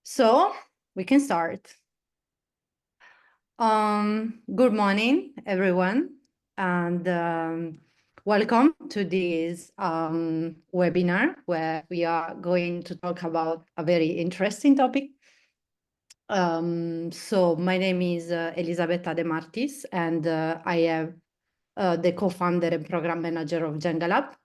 So we can start. Good morning, everyone, and welcome to this webinar where we are going to talk about a very interesting topic. So my name is Elisabetta De Martis, and I am the co-founder and program manager of JengaLab,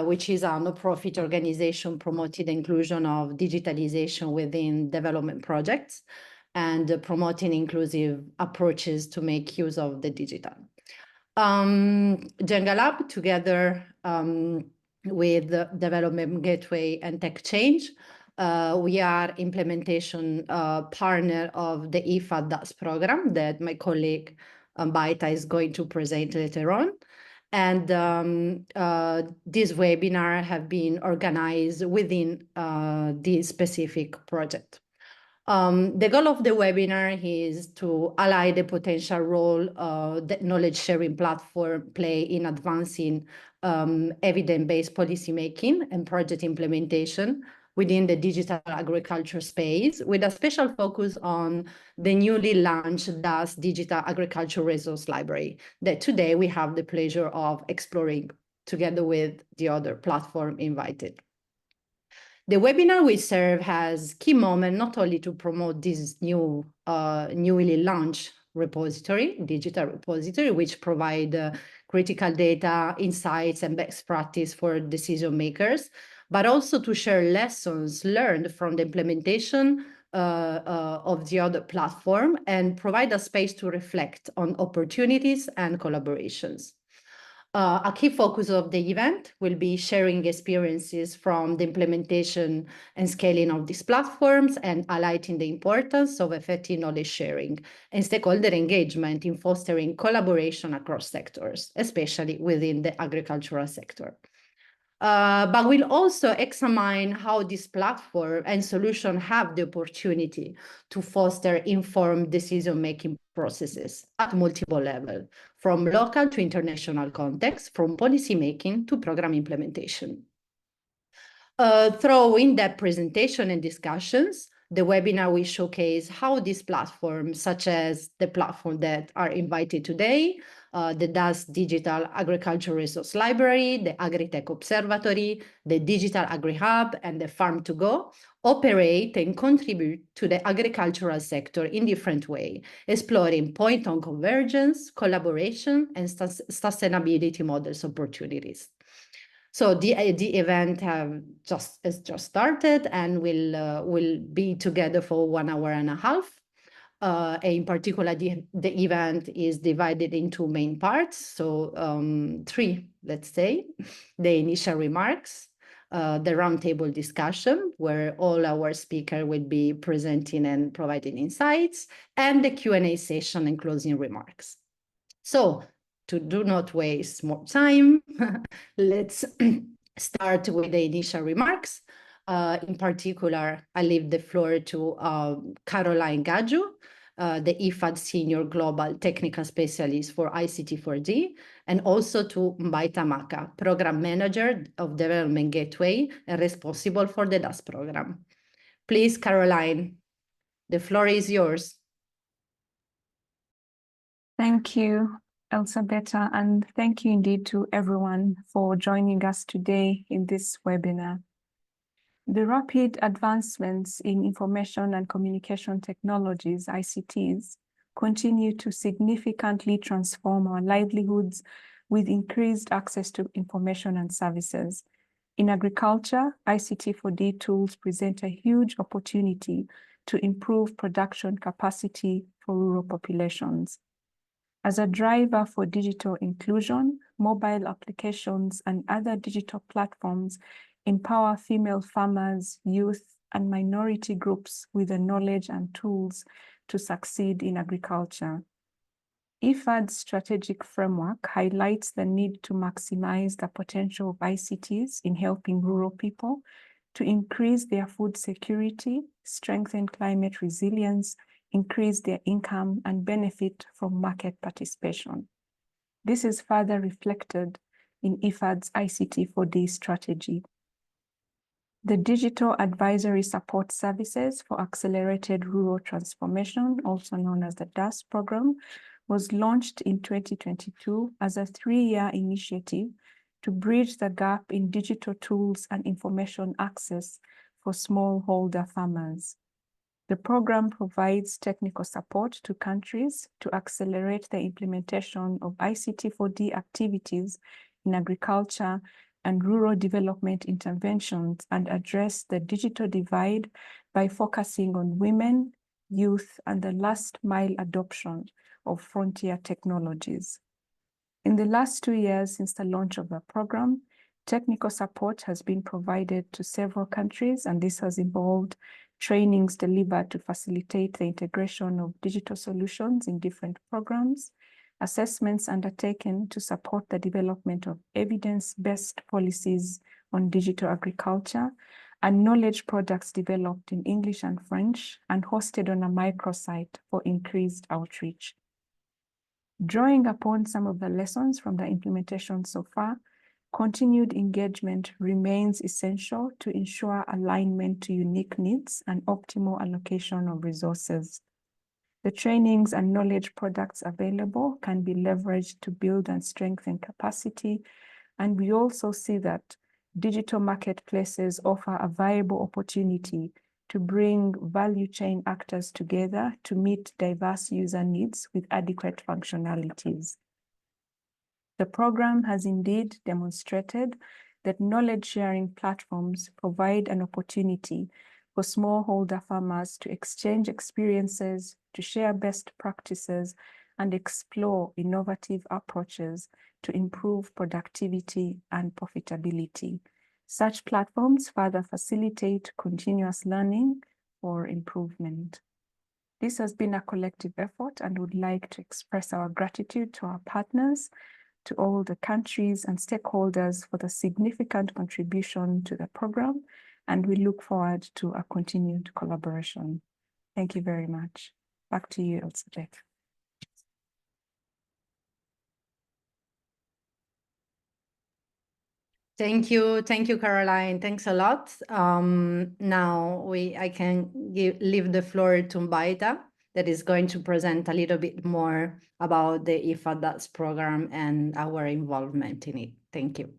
which is a no-profit organization promoting the inclusion of digitalization within development projects and promoting inclusive approaches to make use of the digital. JengaLab, together with the Development Gateway and Tech Change, we are implementation partner of the IFAD DAS program that my colleague Baita is going to present later on. And this webinar have been organized within this specific project. The goal of the webinar is to highlight the potential role that knowledge sharing platform play in advancing evidence-based policymaking and project implementation within the digital agriculture space, with a special focus on the newly launched DAS Digital Agriculture Resource Library that today we have the pleasure of exploring together with the other platform invited. The webinar will serve as key moment not only to promote this newly launched repository, digital repository, which provide critical data, insights, and best practice for decision makers, but also to share lessons learned from the implementation of the other platform and provide a space to reflect on opportunities and collaborations. A key focus of the event will be sharing experiences from the implementation and scaling of these platforms and highlighting the importance of effective knowledge sharing and stakeholder engagement in fostering collaboration across sectors, especially within the agricultural sector. But we'll also examine how this platform and solution have the opportunity to foster informed decision-making processes at multiple levels, from local to international context, from policymaking to program implementation. Through in-depth presentation and discussions, the webinar will showcase how these platforms, such as the platform that are invited today, the DAS Digital Agriculture Resource Library, the Agritech Observatory, the Digital Agri-Hub, and the Farm2Go, operate and contribute to the agricultural sector in different ways, exploring point on convergence, collaboration, and sustainability models opportunities. So the event has just started and will be together for 1 hour and a half. In particular, the event is divided into main parts. So 3, let's say, the initial remarks, the roundtable discussion, where all our speakers will be presenting and providing insights, and the Q&A session and closing remarks. So to do not waste more time, let's start with the initial remarks. In particular, I leave the floor to Caroline Gaju, the IFAD Senior Global Technical Specialist for ICT4D, and also to Mbaita Maka, Program Manager of Development Gateway and responsible for the DAS program. Please, Caroline, the floor is yours. Thank you, Elisabetta, and thank you indeed to everyone for joining us today in this webinar. The rapid advancements in information and communication technologies, ICTs, continue to significantly transform our livelihoods with increased access to information and services. In agriculture, ICT4D tools present a huge opportunity to improve production capacity for rural populations. As a driver for digital inclusion, mobile applications and other digital platforms empower female farmers, youth, and minority groups with the knowledge and tools to succeed in agriculture. IFAD's strategic framework highlights the need to maximize the potential of ICTs in helping rural people to increase their food security, strengthen climate resilience, increase their income, and benefit from market participation. This is further reflected in IFAD's ICT4D strategy. The Digital Advisory Support Services for Accelerated Rural Transformation, also known as the DAS program, was launched in 2022 as a 3-year initiative to bridge the gap in digital tools and information access for smallholder farmers. The program provides technical support to countries to accelerate the implementation of ICT4D activities in agriculture and rural development interventions and address the digital divide by focusing on women, youth, and the last mile adoption of frontier technologies. In the last 2 years since the launch of the program, technical support has been provided to several countries, and this has involved trainings delivered to facilitate the integration of digital solutions in different programs, assessments undertaken to support the development of evidence-based policies on digital agriculture, and knowledge products developed in English and French and hosted on a microsite for increased outreach. Drawing upon some of the lessons from the implementation so far, continued engagement remains essential to ensure alignment to unique needs and optimal allocation of resources. The trainings and knowledge products available can be leveraged to build and strengthen capacity, and we also see that digital marketplaces offer a viable opportunity to bring value chain actors together to meet diverse user needs with adequate functionalities. The program has indeed demonstrated that knowledge-sharing platforms provide an opportunity for smallholder farmers to exchange experiences, to share best practices, and explore innovative approaches to improve productivity and profitability. Such platforms further facilitate continuous learning for improvement. This has been a collective effort, and would like to express our gratitude to our partners, to all the countries and stakeholders for the significant contribution to the program, and we look forward to a continued collaboration. Thank you very much. Back to you, Elizabeth. Thank you, Caroline. Thanks a lot. Now I can leave the floor to Mbaita, that is going to present a little bit more about the IFAD program and our involvement in it. Thank you.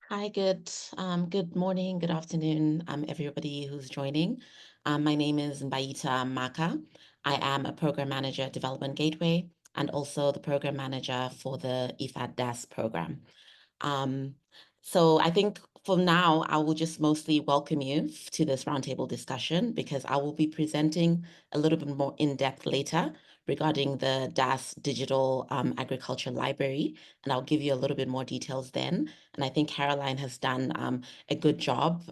Hi, good morning, good afternoon, everybody who's joining. My name is Mbaita Maka. I am a program manager at Development Gateway and also the program manager for the IFAD DAS program. So I think for now, I will just mostly welcome you to this roundtable discussion, because I will be presenting a little bit more in depth later regarding the DAS Digital Agriculture Library, and I'll give you a little bit more details then. And I think Caroline has done a good job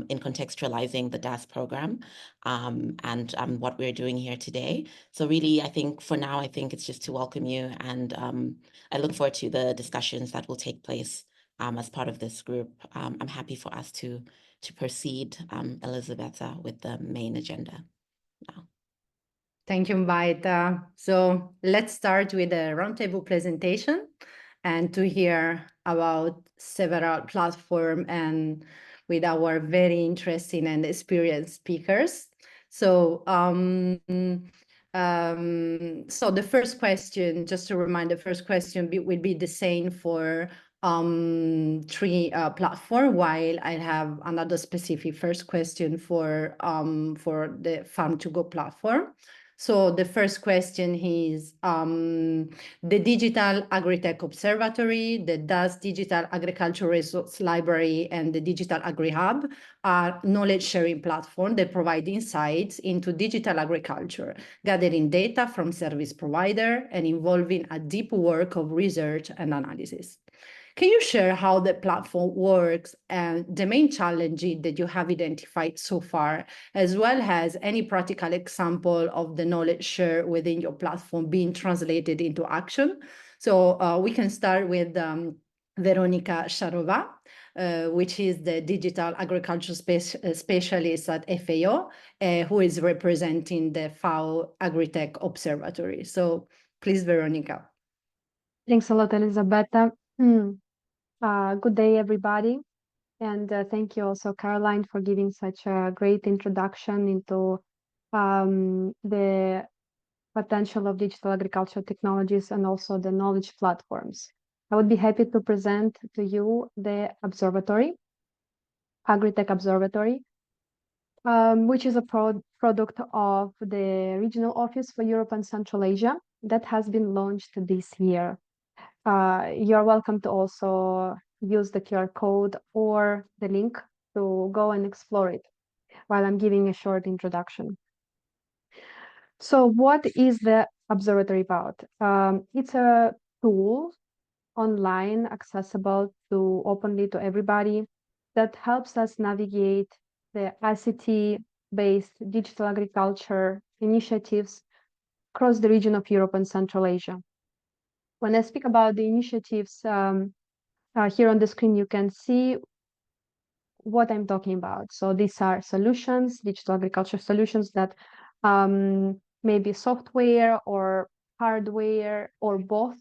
in contextualizing the DAS program and what we're doing here today. So really, I think for now, I think it's just to welcome you, and I look forward to the discussions that will take place as part of this group. I'm happy for us to proceed, Elisabetta, with the main agenda now. Thank you, Mbaita. So let's start with a roundtable presentation and to hear about several platforms and with our very interesting and experienced speakers. So, so the first question, just to remind, the first question will be the same for three platform, while I have another specific first question for the Farm2Go platform. So the first question is the Digital Agritech Observatory, the DAS Digital Agriculture Resource Library, and the Digital AgriHub are knowledge-sharing platforms that provide insights into digital agriculture, gathering data from service provider and involving a deep work of research and analysis. Can you share how the platform works and the main challenges that you have identified so far, as well as any practical example of the knowledge share within your platform being translated into action? So we can start with Veronika Sharova, which is the digital agriculture specialist at FAO, who is representing the FAO Agritech Observatory. So please, Veronika. Thanks a lot, Elisabetta. Good day, everybody. And thank you also, Caroline, for giving such a great introduction into the potential of digital agricultural technologies and also the knowledge platforms. I would be happy to present to you the observatory, Agritech Observatory, which is a product of the Regional Office for Europe and Central Asia that has been launched this year. You're welcome to also use the QR code or the link to go and explore it while I'm giving a short introduction. So what is the observatory about? It's a tool online accessible to openly to everybody that helps us navigate the ICT-based digital agriculture initiatives across the region of Europe and Central Asia. When I speak about the initiatives here on the screen, you can see what I'm talking about. So these are solutions, digital agriculture solutions that maybe software or hardware or both.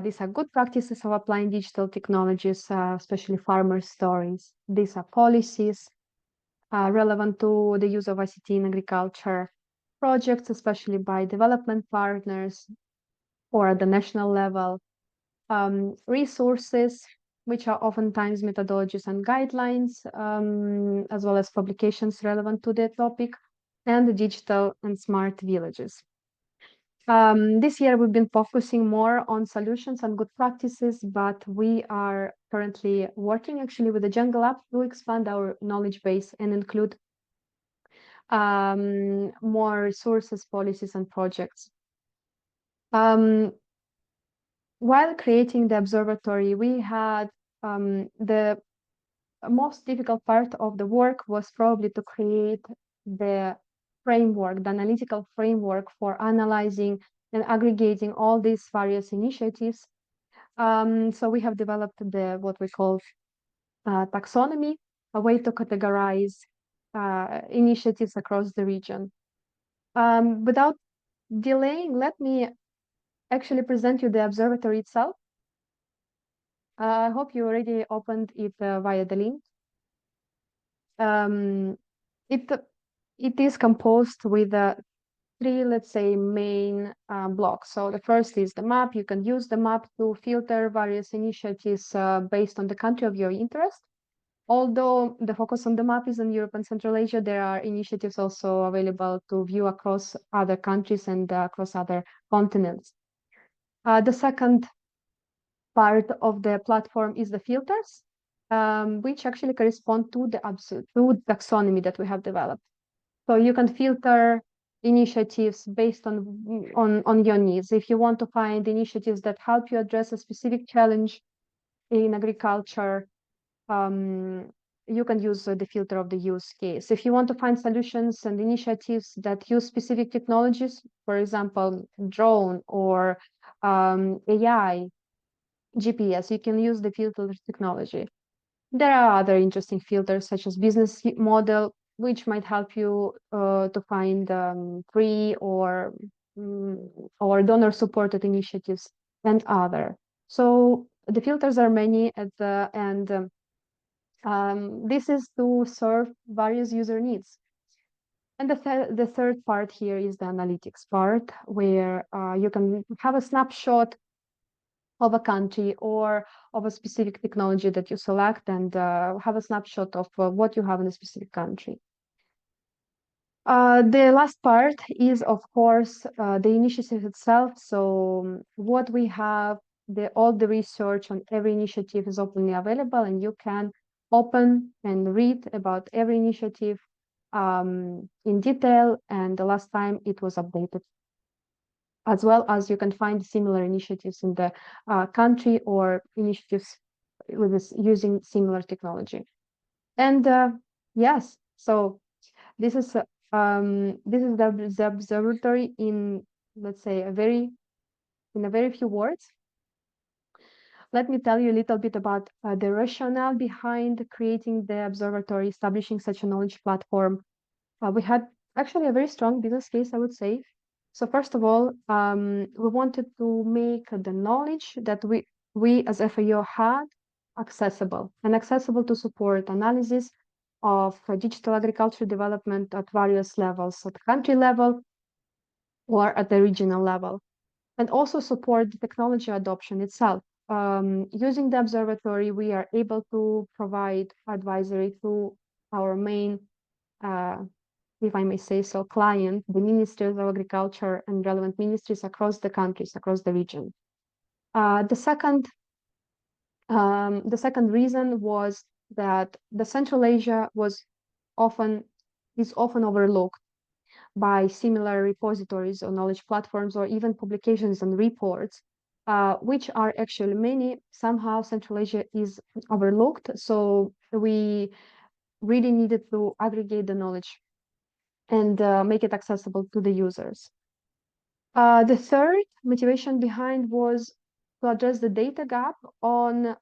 These are good practices of applying digital technologies, especially farmer stories. These are policies relevant to the use of ICT in agriculture, projects, especially by development partners or at the national level, resources, which are oftentimes methodologies and guidelines, as well as publications relevant to the topic, and the digital and smart villages. This year, we've been focusing more on solutions and good practices, but we are currently working actually with the JengaLab to expand our knowledge base and include more resources, policies, and projects. While creating the observatory, we had the most difficult part of the work was probably to create the framework, the analytical framework for analyzing and aggregating all these various initiatives. So we have developed what we call taxonomy, a way to categorize initiatives across the region. Without delaying, let me actually present you the observatory itself. I hope you already opened it via the link. It is composed with three, let's say, main blocks. So the first is the map. You can use the map to filter various initiatives based on the country of your interest. Although the focus on the map is in Europe and Central Asia, there are initiatives also available to view across other countries and across other continents. The second part of the platform is the filters, which actually correspond to the taxonomy that we have developed. So you can filter initiatives based on your needs. If you want to find initiatives that help you address a specific challenge in agriculture, you can use the filter of the use case. If you want to find solutions and initiatives that use specific technologies, for example, drone or AI, GPS, you can use the filter technology. There are other interesting filters such as business model, which might help you to find free or donor-supported initiatives and other. So the filters are many and this is to serve various user needs. And the third part here is the analytics part, where you can have a snapshot of a country or of a specific technology that you select and have a snapshot of what you have in a specific country. The last part is, of course, the initiative itself. So what we have, all the research on every initiative is openly available, and you can open and read about every initiative in detail. And the last time it was updated, as well as you can find similar initiatives in the country or initiatives using similar technology. And yes, so this is the observatory in, let's say, in a very few words. Let me tell you a little bit about the rationale behind creating the observatory, establishing such a knowledge platform. We had actually a very strong business case, I would say. So first of all, we wanted to make the knowledge that we as FAO had accessible to support analysis of digital agriculture development at various levels, at country level or at the regional level, and also support the technology adoption itself. Using the observatory, we are able to provide advisory to our main, if I may say so, client, the Ministries of Agriculture and relevant ministries across the countries, across the region. The second reason was that the Central Asia is often overlooked by similar repositories or knowledge platforms or even publications and reports, which are actually many. Somehow Central Asia is overlooked, so we really needed to aggregate the knowledge and make it accessible to the users. The third motivation behind was to address the data gap on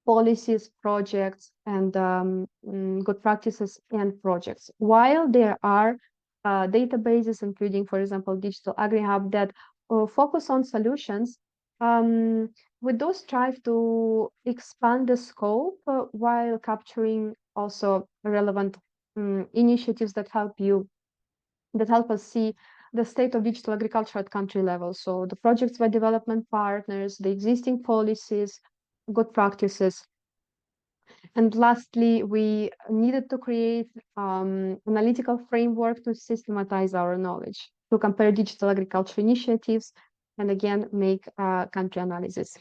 policies, projects, and good practices and projects. While there are databases, including, for example, Digital AgriHub, that focus on solutions, we do strive to expand the scope while capturing also relevant initiatives that help us see the state of digital agriculture at country level. So the projects by development partners, the existing policies, good practices. And lastly, we needed to create analytical framework to systematize our knowledge, to compare digital agriculture initiatives, and again, make country analysis.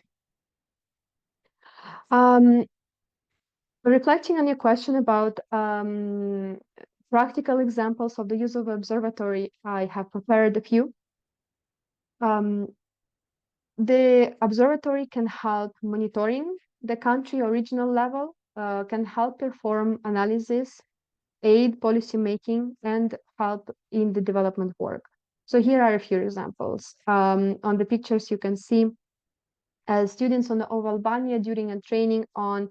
Reflecting on your question about practical examples of the use of observatory, I have prepared a few. The observatory can help monitoring the country or regional level, can help perform analysis, aid policy making, and help in the development work. So here are a few examples. On the pictures you can see students of Albania during a training on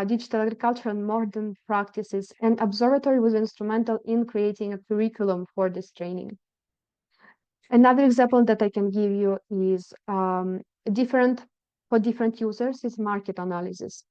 digital agriculture and modern practices, and observatory was instrumental in creating a curriculum for this training. Another example that I can give you is for different users is market analysis.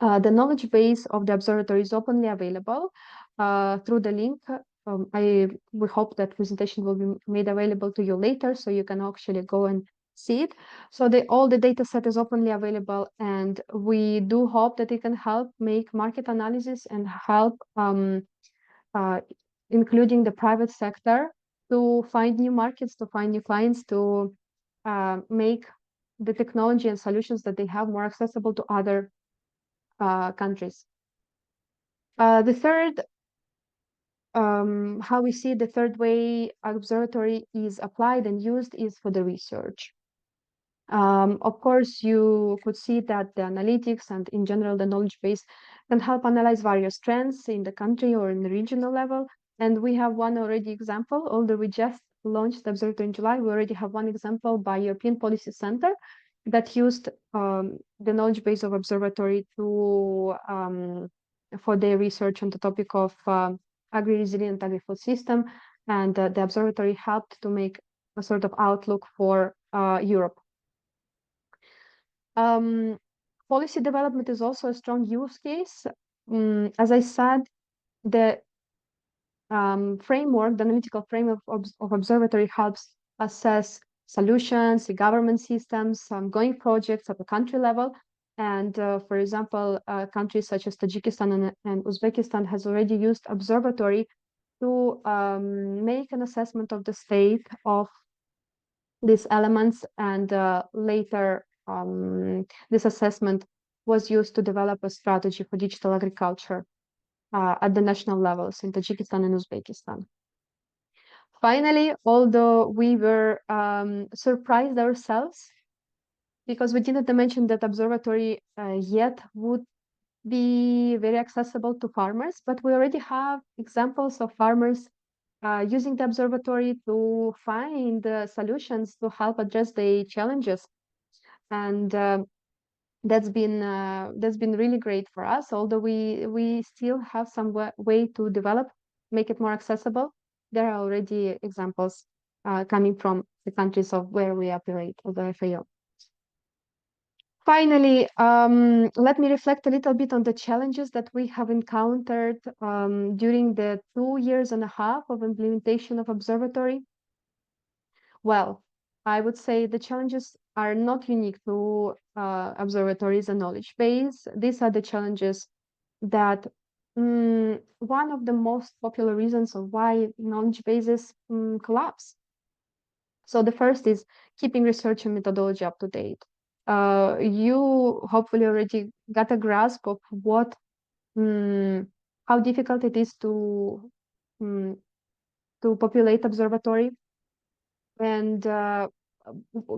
The knowledge base of the observatory is openly available through the link. We hope that presentation will be made available to you later, so you can actually go and see it. So all the data set is openly available, and we do hope that it can help make market analysis and help including the private sector to find new markets, to find new clients, to make the technology and solutions that they have more accessible to other countries. The third, how we see the third way observatory is applied and used is for the research. Of course, you could see that the analytics and in general the knowledge base can help analyze various trends in the country or in the regional level. And we have one already example, although we just launched the observatory in July, we already have one example by European Policy Center that used the knowledge base of observatory to for their research on the topic of agri-resilient agri-food system, and the observatory helped to make a sort of outlook for Europe. Policy development is also a strong use case. As I said, the framework, the analytical framework of observatory helps assess solutions, the government systems, ongoing projects at the country level. And for example, countries such as Tajikistan and Uzbekistan has already used observatory to make an assessment of the state of these elements, and later this assessment was used to develop a strategy for digital agriculture at the national levels in Tajikistan and Uzbekistan. Finally, although we were surprised ourselves because we didn't mention that observatory yet would be very accessible to farmers, but we already have examples of farmers using the observatory to find solutions to help address the challenges. And that's been really great for us, although we still have some way to develop, make it more accessible. There are already examples coming from the countries of where we operate, of the FAO. Finally, let me reflect a little bit on the challenges that we have encountered during the 2.5 years of implementation of Observatory. Well, I would say the challenges are not unique to observatories and knowledge base. These are the challenges that one of the most popular reasons of why knowledge bases collapse. So the first is keeping research and methodology up to date. You hopefully already got a grasp of what, how difficult it is to populate observatory. And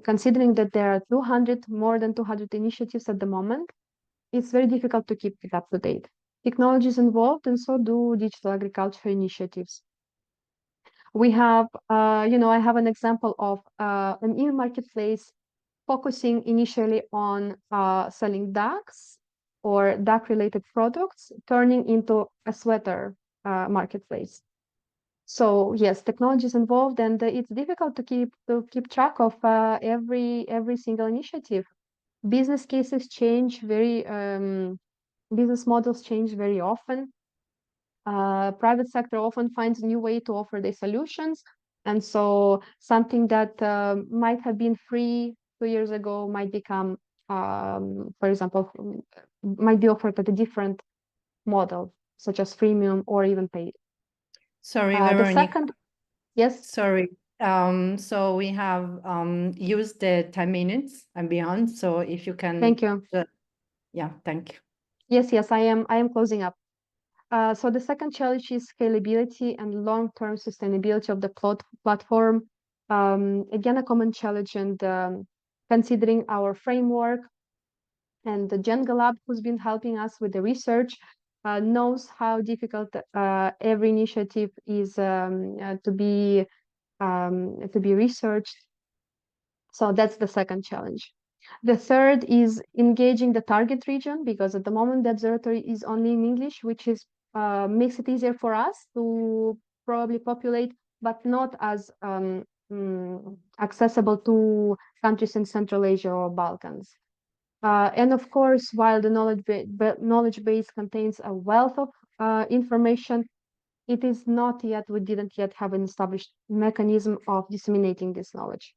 considering that there are more than 200 initiatives at the moment, it's very difficult to keep it up to date. Technology is involved, and so do digital agriculture initiatives. We have, I have an example of an e-marketplace focusing initially on selling ducks or duck-related products, turning into a sweater marketplace. So yes, technology is involved, and it's difficult to keep track of every single initiative. Business cases change business models change very often. Private sector often finds a new way to offer their solutions, and so something that might have been free 2 years ago might become, for example, might be offered at a different model, such as freemium or even paid. Sorry, The Veronica. second, yes. Sorry. So we have used the 10 minutes and beyond. So if you can. Thank you. Yeah, thank you. Yes, I am closing up. So the second challenge is scalability and long-term sustainability of the platform. Again, a common challenge, and considering our framework, and the JengaLab, who's been helping us with the research, knows how difficult every initiative is to be researched. So that's the second challenge. The third is engaging the target region, because at the moment the observatory is only in English, which is makes it easier for us to probably populate, but not as accessible to countries in Central Asia or Balkans. And of course, while the knowledge base contains a wealth of information, it is not yet, we didn't yet have an established mechanism of disseminating this knowledge.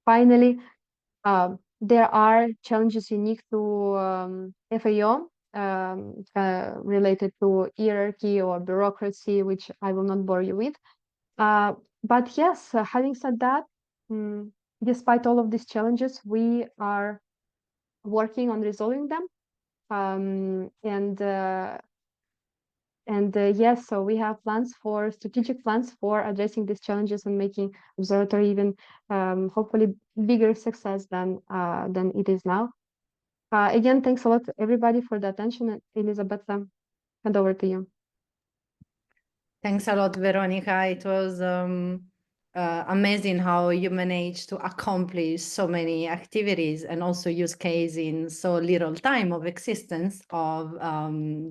Finally, there are challenges unique to FAO related to hierarchy or bureaucracy, which I will not bore you with. But yes, having said that, despite all of these challenges, we are working on resolving them. Yes, so we have strategic plans for addressing these challenges and making observatory even hopefully bigger success than it is now. Again, thanks a lot to everybody for the attention. Elizabeth, hand over to you. Thanks a lot, Veronica. It was amazing how you managed to accomplish so many activities and also use case in so little time of existence of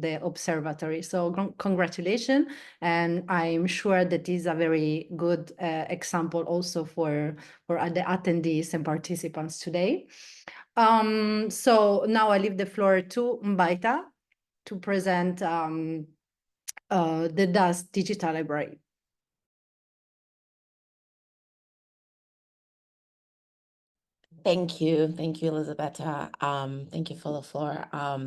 the observatory. So congratulations. And I'm sure that is a very good example also for the attendees and participants today. So now I leave the floor to Mbaita to present the DAS Digital Library. Thank you, Elisabetta. Thank you for the floor. I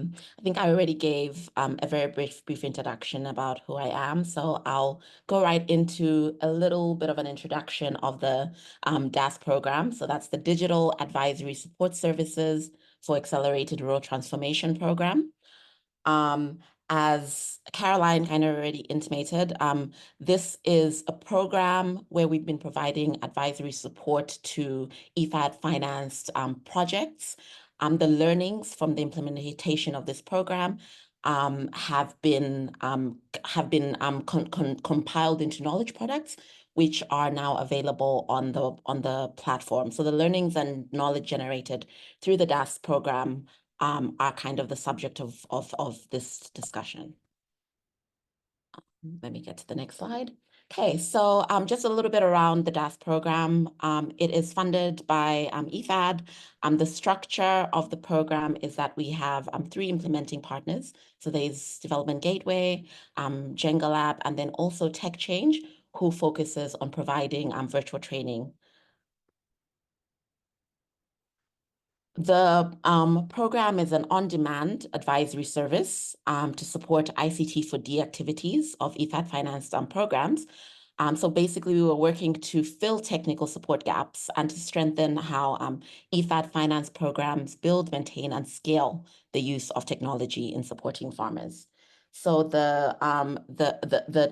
think I already gave a very brief introduction about who I am, so I'll go right into a little bit of an introduction of the DAS program. So that's the Digital Advisory Support Services for Accelerated Rural Transformation Program. As Caroline kind of already intimated, this is a program where we've been providing advisory support to IFAD financed projects. The learnings from the implementation of this program have been compiled into knowledge products, which are now available on the platform. So the learnings and knowledge generated through the DAS program are kind of the subject of this discussion. Let me get to the next slide. Okay, so just a little bit around the DAS program. It is funded by IFAD. The structure of the program is that we have 3 implementing partners. So there's Development Gateway, JengaLab, and then also Tech Change, who focuses on providing virtual training. The program is an on-demand advisory service to support ICT for D activities of IFAD financed programs. So basically, we were working to fill technical support gaps and to strengthen how IFAD finance programs build, maintain, and scale the use of technology in supporting farmers. So the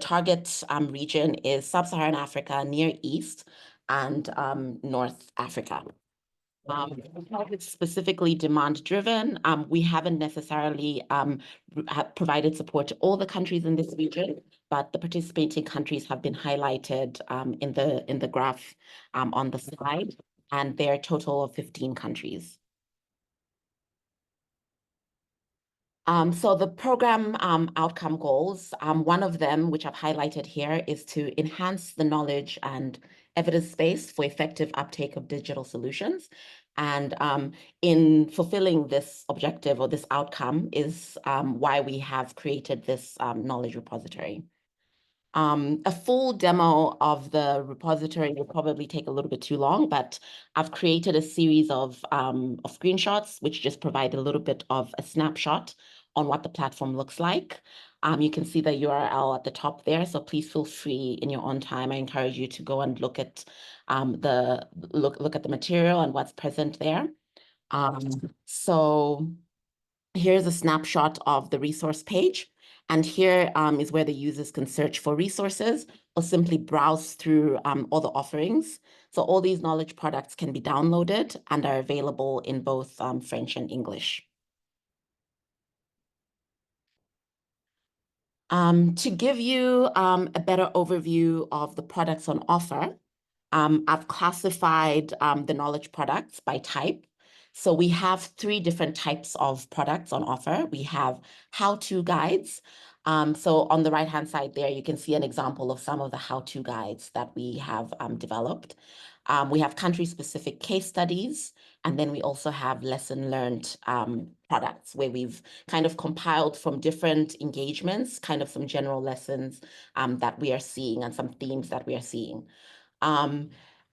target region is Sub-Saharan Africa, Near East, and North Africa. It's specifically demand-driven. We haven't necessarily provided support to all the countries in this region, but the participating countries have been highlighted in the graph on the slide, and they're a total of 15 countries. So the program outcome goals, one of them, which I've highlighted here, is to enhance the knowledge and evidence base for effective uptake of digital solutions. And in fulfilling this objective or this outcome is why we have created this knowledge repository. A full demo of the repository will probably take a little bit too long, but I've created a series of screenshots, which just provide a little bit of a snapshot on what the platform looks like. You can see the URL at the top there, so please feel free in your own time. I encourage you to go and look at the material and what's present there. So here's a snapshot of the resource page. And here is where the users can search for resources or simply browse through all the offerings. So all these knowledge products can be downloaded and are available in both French and English. To give you a better overview of the products on offer, I've classified the knowledge products by type. So we have 3 different types of products on offer. We have how-to guides. So on the right-hand side there, you can see an example of some of the how-to guides that we have developed. We have country-specific case studies, and then we also have lesson learned products where we've kind of compiled from different engagements, kind of some general lessons that we are seeing and some themes that we are seeing.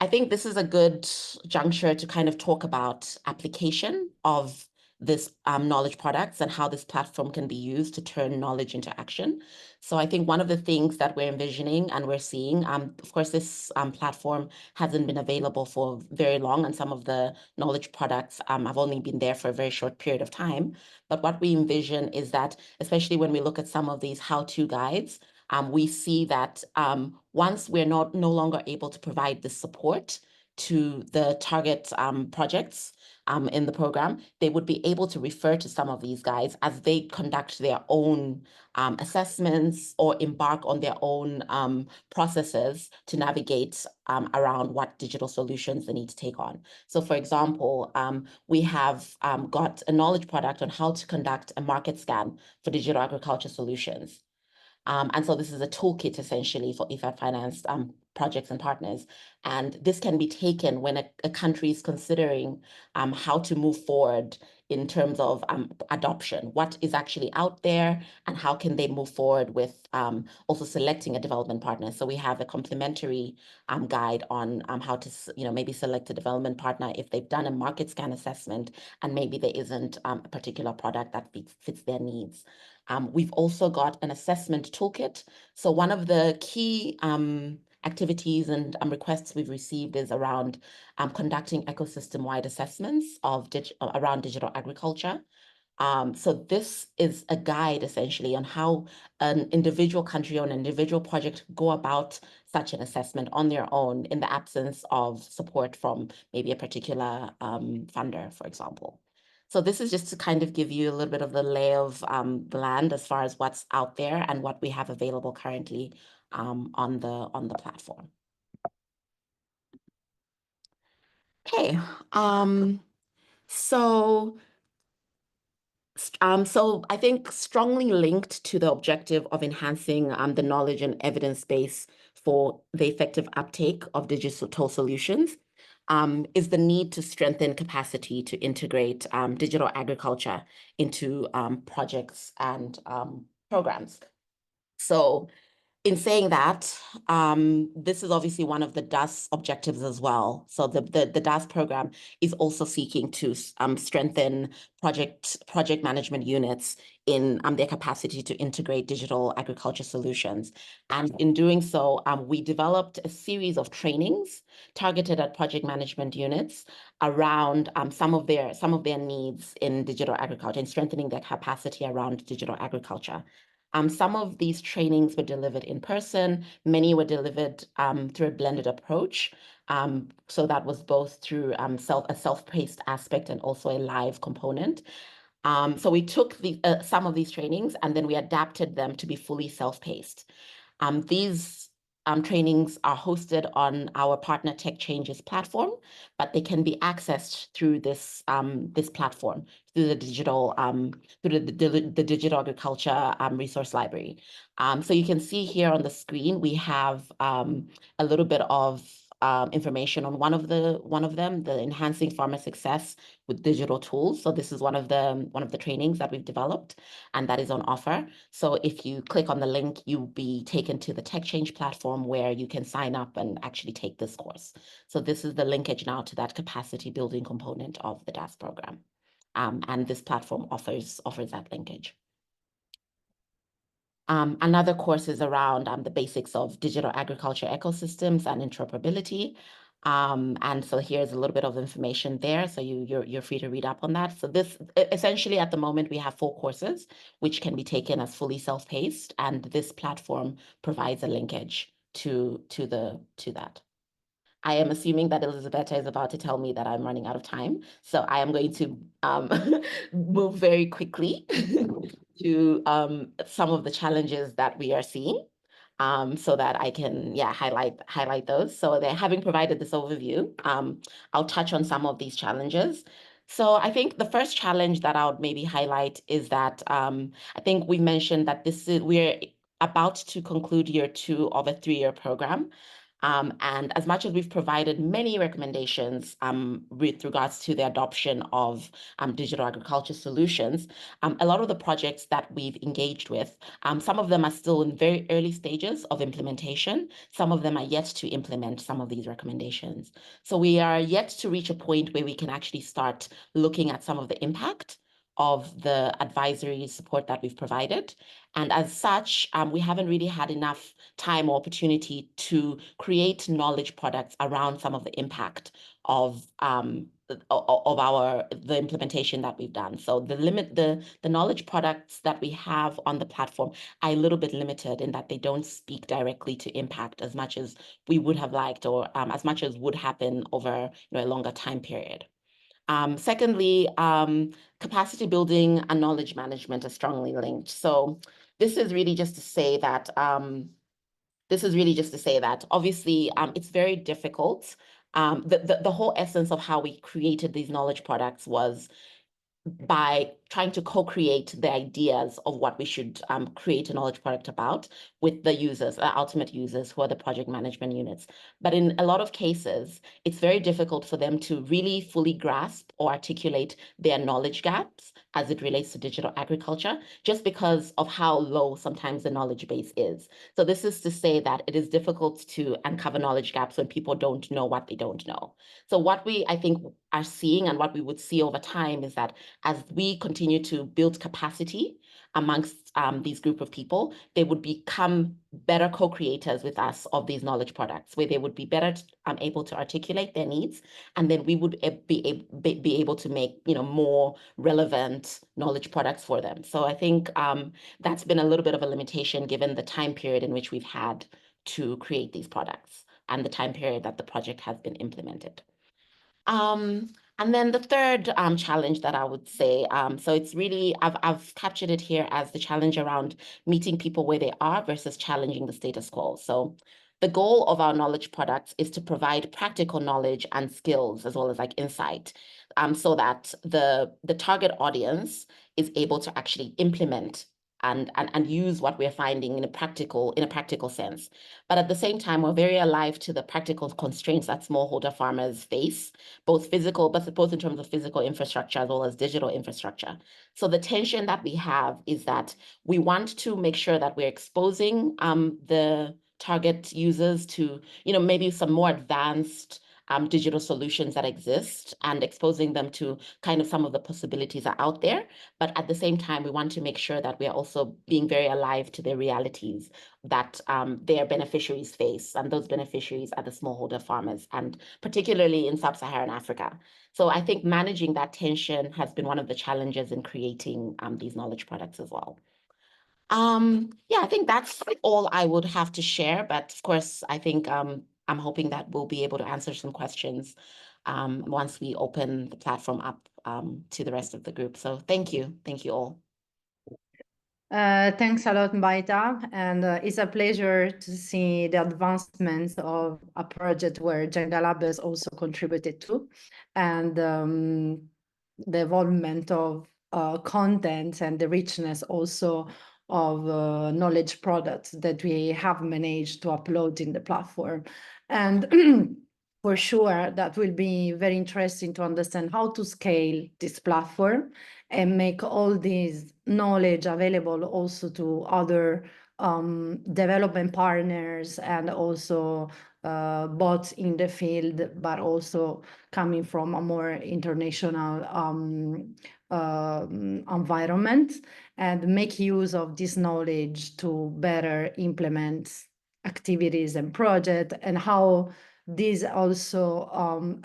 I think this is a good juncture to kind of talk about application of this knowledge products and how this platform can be used to turn knowledge into action. So I think one of the things that we're envisioning and we're seeing, of course, this platform hasn't been available for very long, and some of the knowledge products have only been there for a very short period of time. But what we envision is that, especially when we look at some of these how-to guides, we see that once we're no longer able to provide the support to the target projects in the program, they would be able to refer to some of these guides as they conduct their own assessments or embark on their own processes to navigate around what digital solutions they need to take on. So for example, we have got a knowledge product on how to conduct a market scan for digital agriculture solutions. And so this is a toolkit essentially for IFAD financed projects and partners. And this can be taken when a country is considering how to move forward in terms of adoption, what is actually out there and how can they move forward with also selecting a development partner. So we have a complementary guide on how to maybe select a development partner if they've done a market scan assessment and maybe there isn't a particular product that fits their needs. We've also got an assessment toolkit. So one of the key activities and requests we've received is around conducting ecosystem-wide assessments of around digital agriculture. So this is a guide essentially on how an individual country or an individual project go about such an assessment on their own in the absence of support from maybe a particular funder, for example. So this is just to kind of give you a little bit of the lay of the land as far as what's out there and what we have available currently on the platform. Okay, so So I think strongly linked to the objective of enhancing the knowledge and evidence base for the effective uptake of digital solutions is the need to strengthen capacity to integrate digital agriculture into projects and programs. So in saying that, this is obviously one of the DAS objectives as well. So the DAS program is also seeking to strengthen project management units in their capacity to integrate digital agriculture solutions. And in doing so, we developed a series of trainings targeted at project management units around some of their needs in digital agriculture and strengthening their capacity around digital agriculture. Some of these trainings were delivered in person. Many were delivered through a blended approach. So that was both through a self-paced aspect and also a live component. So we took some of these trainings and then we adapted them to be fully self-paced. These trainings are hosted on our partner Tech Changes platform, but they can be accessed through this platform, through the digital digital agriculture resource library. So you can see here on the screen we have a little bit of information on one of them, the Enhancing Farmer Success with Digital Tools. So this is one of the trainings that we've developed, and that is on offer. So if you click on the link, you'll be taken to the Tech Change platform where you can sign up and actually take this course. So this is the linkage now to that capacity building component of the DAS program. And this platform offers that linkage. Another course is around the basics of digital agriculture ecosystems and interoperability. And so here's a little bit of information there. So you're free to read up on that. So this essentially at the moment we have 4 courses which can be taken as fully self-paced, and this platform provides a linkage to that. I am assuming that Elizabetta is about to tell me that I'm running out of time. So I am going to move very quickly to some of the challenges that we are seeing so that I can, highlight those. So they're having provided this overview. I'll touch on some of these challenges. So I think the first challenge that I would maybe highlight is that I think we mentioned that we're about to conclude year 2 of a 3-year program. And as much as we've provided many recommendations with regards to the adoption of digital agriculture solutions, a lot of the projects that we've engaged with, some of them are still in very early stages of implementation. Some of them are yet to implement some of these recommendations. So we are yet to reach a point where we can actually start looking at some of the impact of the advisory support that we've provided. And as such, we haven't really had enough time or opportunity to create knowledge products around some of the impact of the implementation that we've done. So the knowledge products that we have on the platform are a little bit limited in that they don't speak directly to impact as much as we would have liked, or as much as would happen over a longer time period. Secondly, capacity building and knowledge management are strongly linked. So this is really just to say that obviously it's very difficult. The whole essence of how we created these knowledge products was by trying to co-create the ideas of what we should create a knowledge product about with the users, the ultimate users, who are the project management units. But in a lot of cases, it's very difficult for them to really fully grasp or articulate their knowledge gaps as it relates to digital agriculture, just because of how low sometimes the knowledge base is. So this is to say that it is difficult to uncover knowledge gaps when people don't know what they don't know. So what we, I think, are seeing and what we would see over time is that as we continue to build capacity amongst these group of people, they would become better co-creators with us of these knowledge products, where they would be better able to articulate their needs, and then we would be able to make more relevant knowledge products for them. So I think that's been a little bit of a limitation given the time period in which we've had to create these products and the time period that the project has been implemented. And then the third challenge that I would say, so it's really, I've captured it here as the challenge around meeting people where they are versus challenging the status quo. So the goal of our knowledge products is to provide practical knowledge and skills as well as insight so that the target audience is able to actually implement and use what we're finding in a practical sense. But at the same time, we're very alive to the practical constraints that smallholder farmers face, both in terms of physical infrastructure as well as digital infrastructure. So the tension that we have is that we want to make sure that we're exposing the target users to, maybe some more advanced digital solutions that exist and exposing them to kind of some of the possibilities that are out there. But at the same time, we want to make sure that we are also being very alive to the realities that their beneficiaries face. And those beneficiaries are the smallholder farmers, and particularly in sub-Saharan Africa. So I think managing that tension has been one of the challenges in creating these knowledge products as well. Yeah, I think that's all I would have to share. But of course, I think I'm hoping that we'll be able to answer some questions once we open the platform up to the rest of the group. So thank you all. Thanks a lot, Mbaita, and it's a pleasure to see the advancements of a project where JengaLab has also contributed to, and the involvement of content and the richness also of knowledge products that we have managed to upload in the platform. And for sure, that will be very interesting to understand how to scale this platform and make all this knowledge available also to other development partners, and also both in the field, but also coming from a more international environment, and make use of this knowledge to better implement activities and projects, and how this also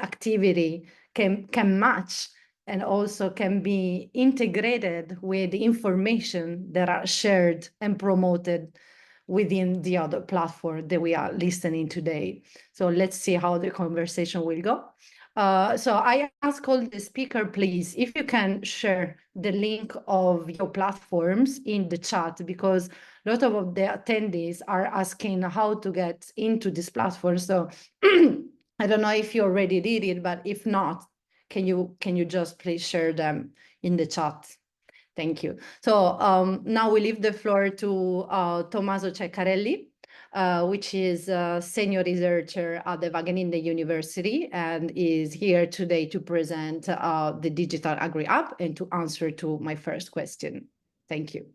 activity can match and also can be integrated with information that are shared and promoted within the other platform that we are listening today. So let's see how the conversation will go. So I ask all the speaker, please, if you can share the link of your platforms in the chat, because a lot of the attendees are asking how to get into this platform. So I don't know if you already did it, but if not, can you just please share them in the chat? Thank you. So now we leave the floor to Tommaso Ceccarelli, which is a senior researcher at the Wageningen University, and is here today to present the Digital Agri App and to answer to my first question. Thank you.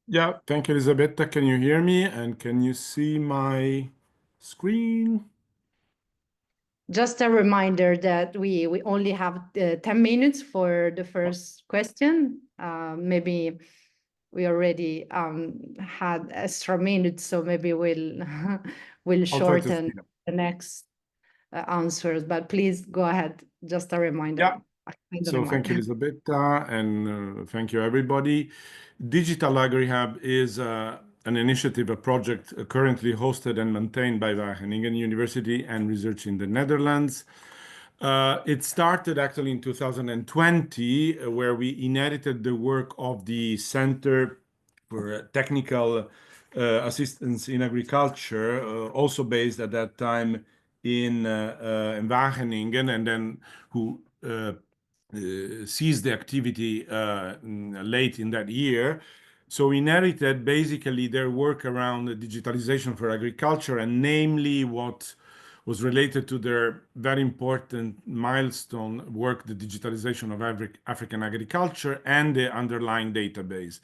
Yeah, thank you, Elisabetta. Can you hear me? And can you see my screen? Just a reminder that we only have 10 minutes for the first question. Maybe we already had extra minutes, so maybe we'll shorten the next answers. But please go ahead. Just a reminder. Yeah. So thank you, Elisabetta, and thank you, everybody. Digital Agri Hub is an initiative, a project currently hosted and maintained by Wageningen University and Research in the Netherlands. It started actually in 2020, where we inherited the work of the Center for Technical Assistance in Agriculture, also based at that time in Wageningen, and then who ceased the activity late in that year. So we inherited basically their work around the digitalization for agriculture, and namely what was related to their very important milestone work, the digitalization of African agriculture and the underlying database.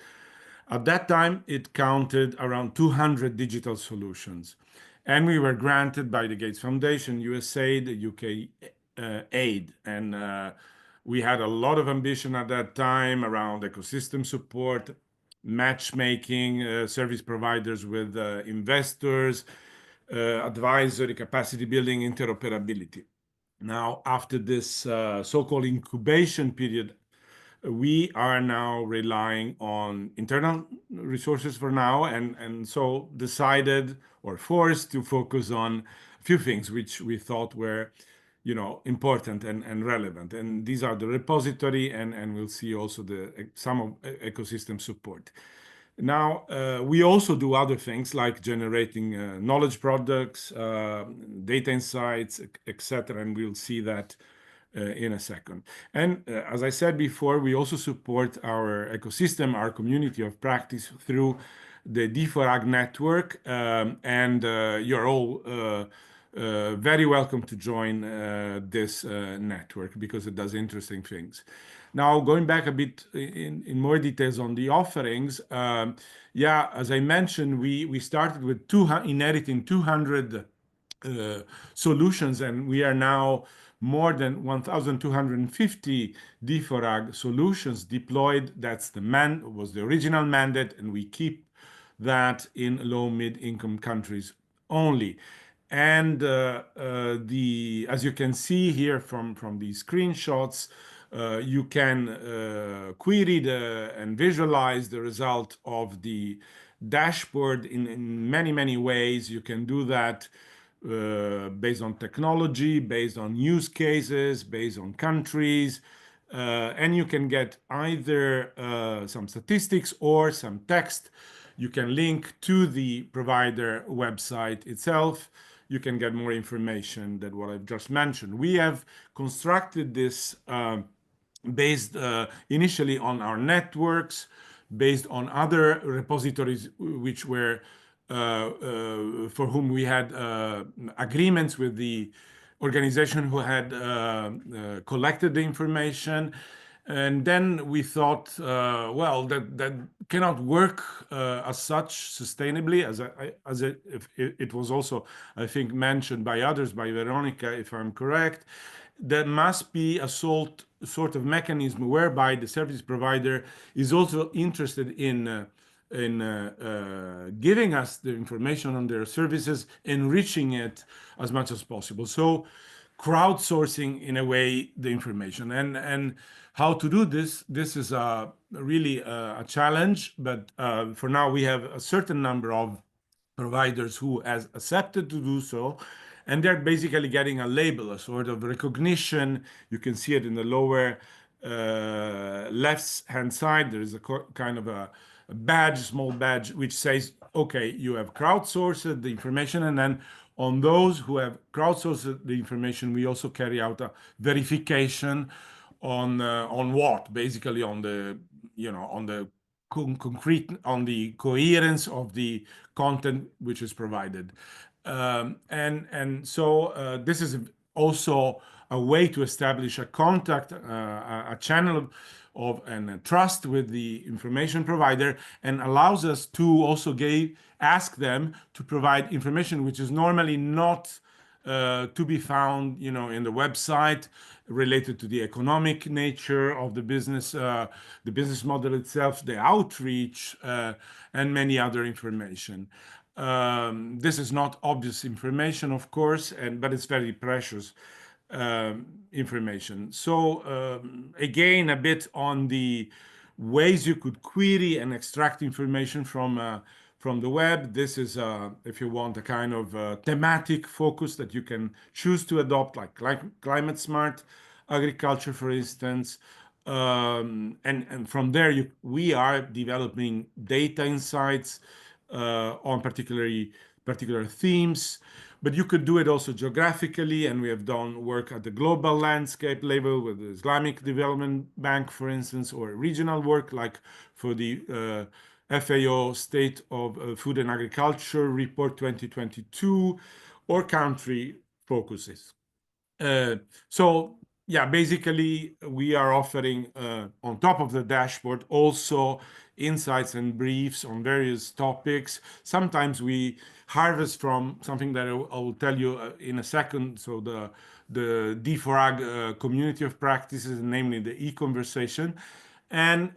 At that time, it counted around 200 digital solutions. And we were granted by the Gates Foundation, USAID, the UK aid. And we had a lot of ambition at that time around ecosystem support, matchmaking, service providers with investors, advisory, capacity building, interoperability. Now, after this so-called incubation period, we are now relying on internal resources for now, and so decided or forced to focus on a few things which we thought were important and relevant. And these are the repository, and we'll see also some of ecosystem support. Now, we also do other things like generating knowledge products, data insights, etc. And we'll see that in a second. And as I said before, we also support our ecosystem, our community of practice through the D4Ag network, and you're all very welcome to join this network because it does interesting things. Now, going back a bit in more details on the offerings, yeah, as I mentioned, we started with inheriting 200 solutions, and we are now more than 1,250 D4Ag solutions deployed. That's was the original mandate, and we keep that in low mid-income countries only. And as you can see here from these screenshots, you can query and visualize the result of the dashboard in many ways. You can do that based on technology, based on use cases, based on countries, and you can get either some statistics or some text. You can link to the provider website itself. You can get more information than what I've just mentioned. We have constructed this based initially on our networks, based on other repositories which were for whom we had agreements with the organization who had collected the information. And then we thought, well, that cannot work as such sustainably, as it was also, I think, mentioned by others, by Veronica, if I'm correct. There must be a sort of mechanism whereby the service provider is also interested in giving us the information on their services, enriching it as much as possible. So crowdsourcing, in a way, the information. And how to do this is really a challenge, but for now we have a certain number of providers who has accepted to do so, and they're basically getting a label, a sort of recognition. You can see it in the lower left-hand side. There is a kind of a badge, small badge, which says, okay, you have crowdsourced the information, and then on those who have crowdsourced the information, we also carry out a verification on what? Basically on the, on the concrete, on the coherence of the content which is provided. And so this is also a way to establish a contact, a channel of and trust with the information provider, and allows us to also ask them to provide information which is normally not to be found, in the website, related to the economic nature of the business model itself, the outreach, and many other information. This is not obvious information, of course, but it's very precious information. So again, a bit on the ways you could query and extract information from the web. This is, if you want, a kind of thematic focus that you can choose to adopt, like climate smart agriculture, for instance. And from there, we are developing data insights on particular themes. But you could do it also geographically, and we have done work at the global landscape level with the Islamic Development Bank, for instance, or regional work like for the FAO State of Food and Agriculture Report 2022, or country focuses. So yeah, basically we are offering on top of the dashboard also insights and briefs on various topics. Sometimes we harvest from something that I will tell you in a second. So the D4Ag community of practices, namely the e-conversation. And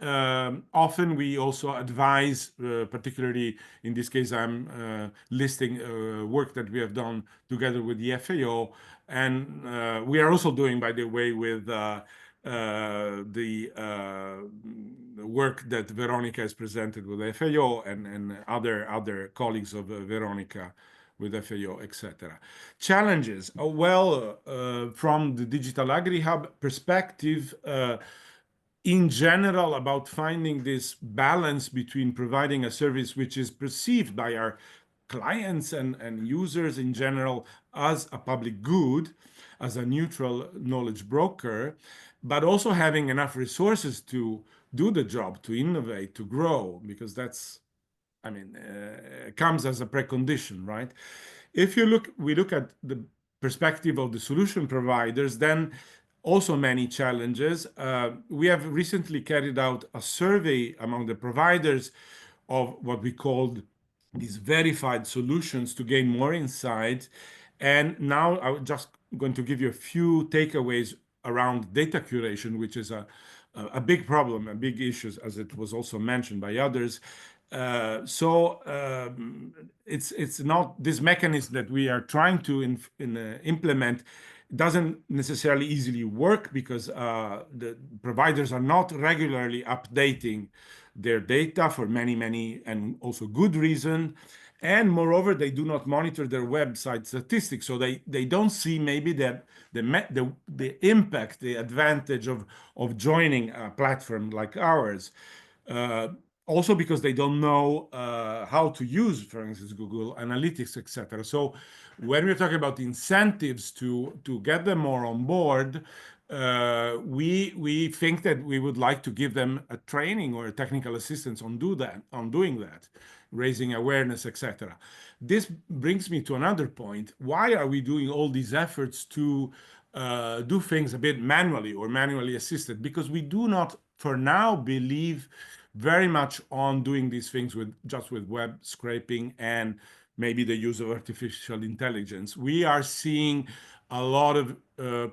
often we also advise, particularly in this case, I'm listing work that we have done together with the FAO. And we are also doing, by the way, with the work that Veronica has presented with the FAO and other colleagues of Veronica with FAO, etc. Challenges. Well, from the Digital AgriHub perspective, in general, about finding this balance between providing a service which is perceived by our clients and users in general as a public good, as a neutral knowledge broker, but also having enough resources to do the job, to innovate, to grow, because that's, I mean, comes as a precondition, right? If we look at the perspective of the solution providers, then also many challenges. We have recently carried out a survey among the providers of what we called these verified solutions to gain more insight. And now I'm just going to give you a few takeaways around data curation, which is a big problem, a big issue, as it was also mentioned by others. It's not this mechanism that we are trying to implement doesn't necessarily easily work because the providers are not regularly updating their data for many and also good reason. And moreover, they do not monitor their website statistics, so they don't see maybe that the impact, the advantage of joining a platform like ours. Also because they don't know how to use, for instance, Google Analytics, etc. So when we're talking about incentives to get them more on board, we think that we would like to give them a training or a technical assistance on doing that, raising awareness, etc. This brings me to another point. Why are we doing all these efforts to do things a bit manually or manually assisted? Because we do not, for now, believe very much on doing these things just with web scraping and maybe the use of artificial intelligence. We are seeing a lot of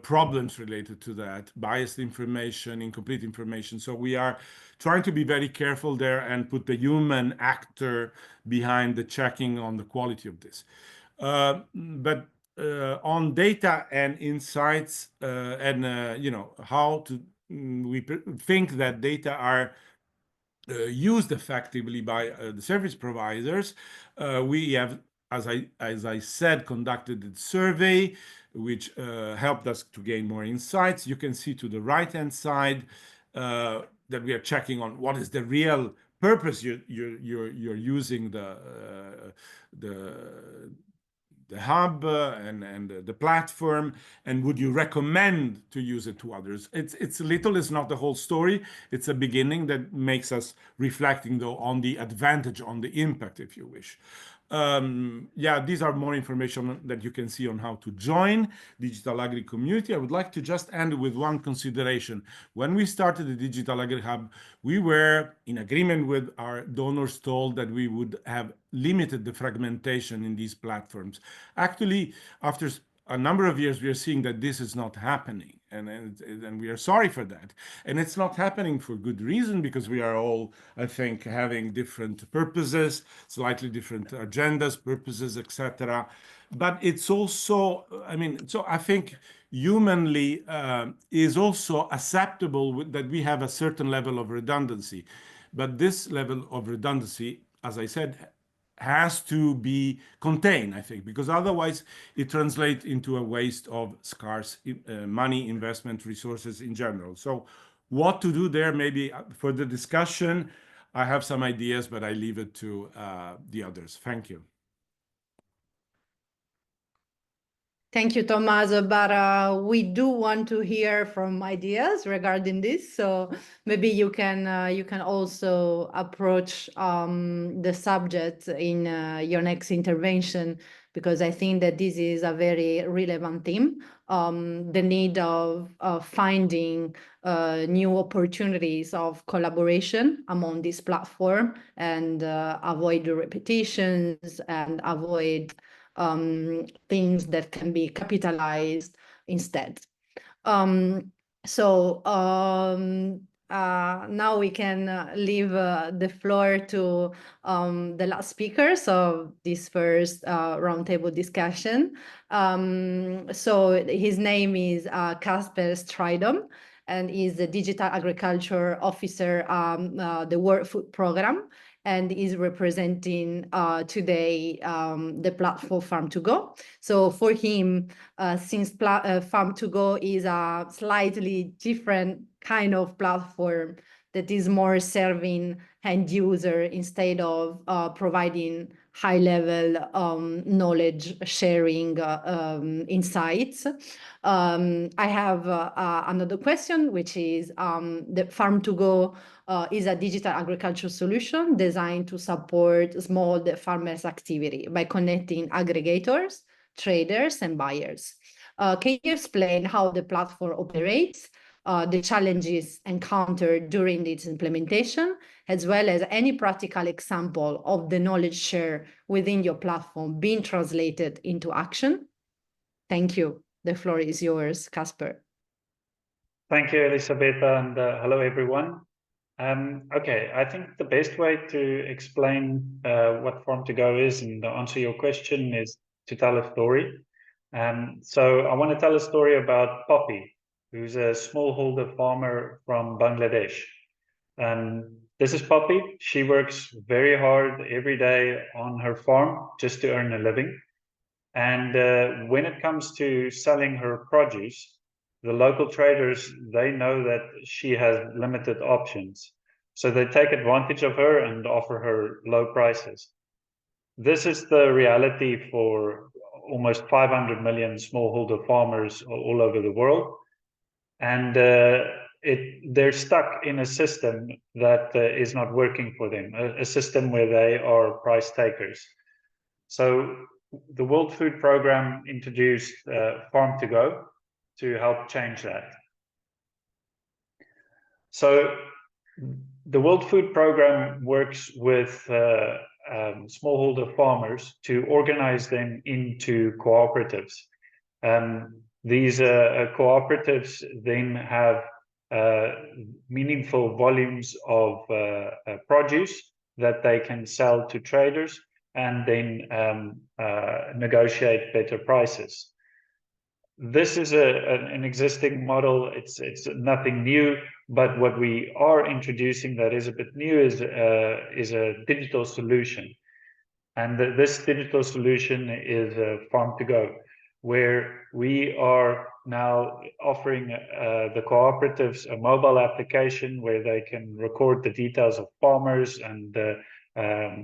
problems related to that, biased information, incomplete information. So we are trying to be very careful there and put the human actor behind the checking on the quality of this. But on data and insights and how to we think that data are used effectively by the service providers. We have, as I said, conducted a survey which helped us to gain more insights. You can see to the right-hand side that we are checking on what is the real purpose you're using the hub and the platform, and would you recommend to use it to others? It's little, it's not the whole story. It's a beginning that makes us reflecting though on the advantage, on the impact, if you wish. Yeah, these are more information that you can see on how to join Digital Agri community. I would like to just end with one consideration. When we started the Digital Agri Hub, we were in agreement with our donors told that we would have limited the fragmentation in these platforms. Actually, after a number of years, we are seeing that this is not happening. And we are sorry for that. And it's not happening for good reason, because we are all, I think, having different purposes, slightly different agendas, purposes, etc. But it's also, I mean, so I think humanly is also acceptable that we have a certain level of redundancy. But this level of redundancy, as I said, has to be contained, I think, because otherwise it translates into a waste of scarce money, investment, resources in general. So what to do there, maybe for the discussion, I have some ideas, but I leave it to the others. Thank you. Thank you, Tommaso, but we do want to hear from ideas regarding this. So maybe you can also approach the subject in your next intervention, because I think that this is a very relevant theme. The need of finding new opportunities of collaboration among this platform and avoid the repetitions and avoid things that can be capitalized instead. Now we can leave the floor to the last speakers of this first roundtable discussion. So his name is Casper Stridom, and is the Digital Agriculture Officer, the World Food Program, and is representing today the platform Farm2Go. So for him, since Farm2Go is a slightly different kind of platform that is more serving end user instead of providing high-level knowledge sharing insights. I have another question, which is the Farm2Go is a digital agriculture solution designed to support small farmers' activity by connecting aggregators, traders, and buyers. Can you explain how the platform operates, the challenges encountered during its implementation, as well as any practical example of the knowledge share within your platform being translated into action? Thank you. The floor is yours, Casper. Thank you, Elisabetta, and hello, everyone. Okay, I think the best way to explain what Farm2Go is and answer your question is to tell a story. So I want to tell a story about Poppy, who's a smallholder farmer from Bangladesh. This is Poppy. She works very hard every day on her farm just to earn a living. And when it comes to selling her produce, the local traders, they know that she has limited options. So they take advantage of her and offer her low prices. This is the reality for almost 500 million smallholder farmers all over the world. And they're stuck in a system that is not working for them, a system where they are price takers. So the World Food Programme introduced Farm2Go to help change that. So the World Food Programme works with smallholder farmers to organize them into cooperatives. These cooperatives then have meaningful volumes of produce that they can sell to traders and then negotiate better prices. This is an existing model. It's nothing new, but what we are introducing that is a bit new is a digital solution. And this digital solution is Farm2Go, where we are now offering the cooperatives a mobile application where they can record the details of farmers and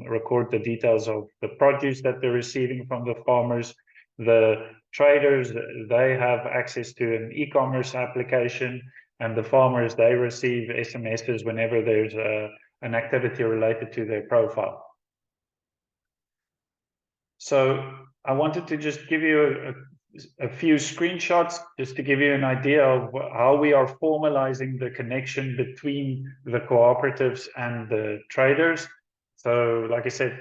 record the details of the produce that they're receiving from the farmers. The traders, they have access to an e-commerce application, and the farmers, they receive SMSs whenever there's an activity related to their profile. So I wanted to just give you a few screenshots just to give you an idea of how we are formalizing the connection between the cooperatives and the traders. So like I said,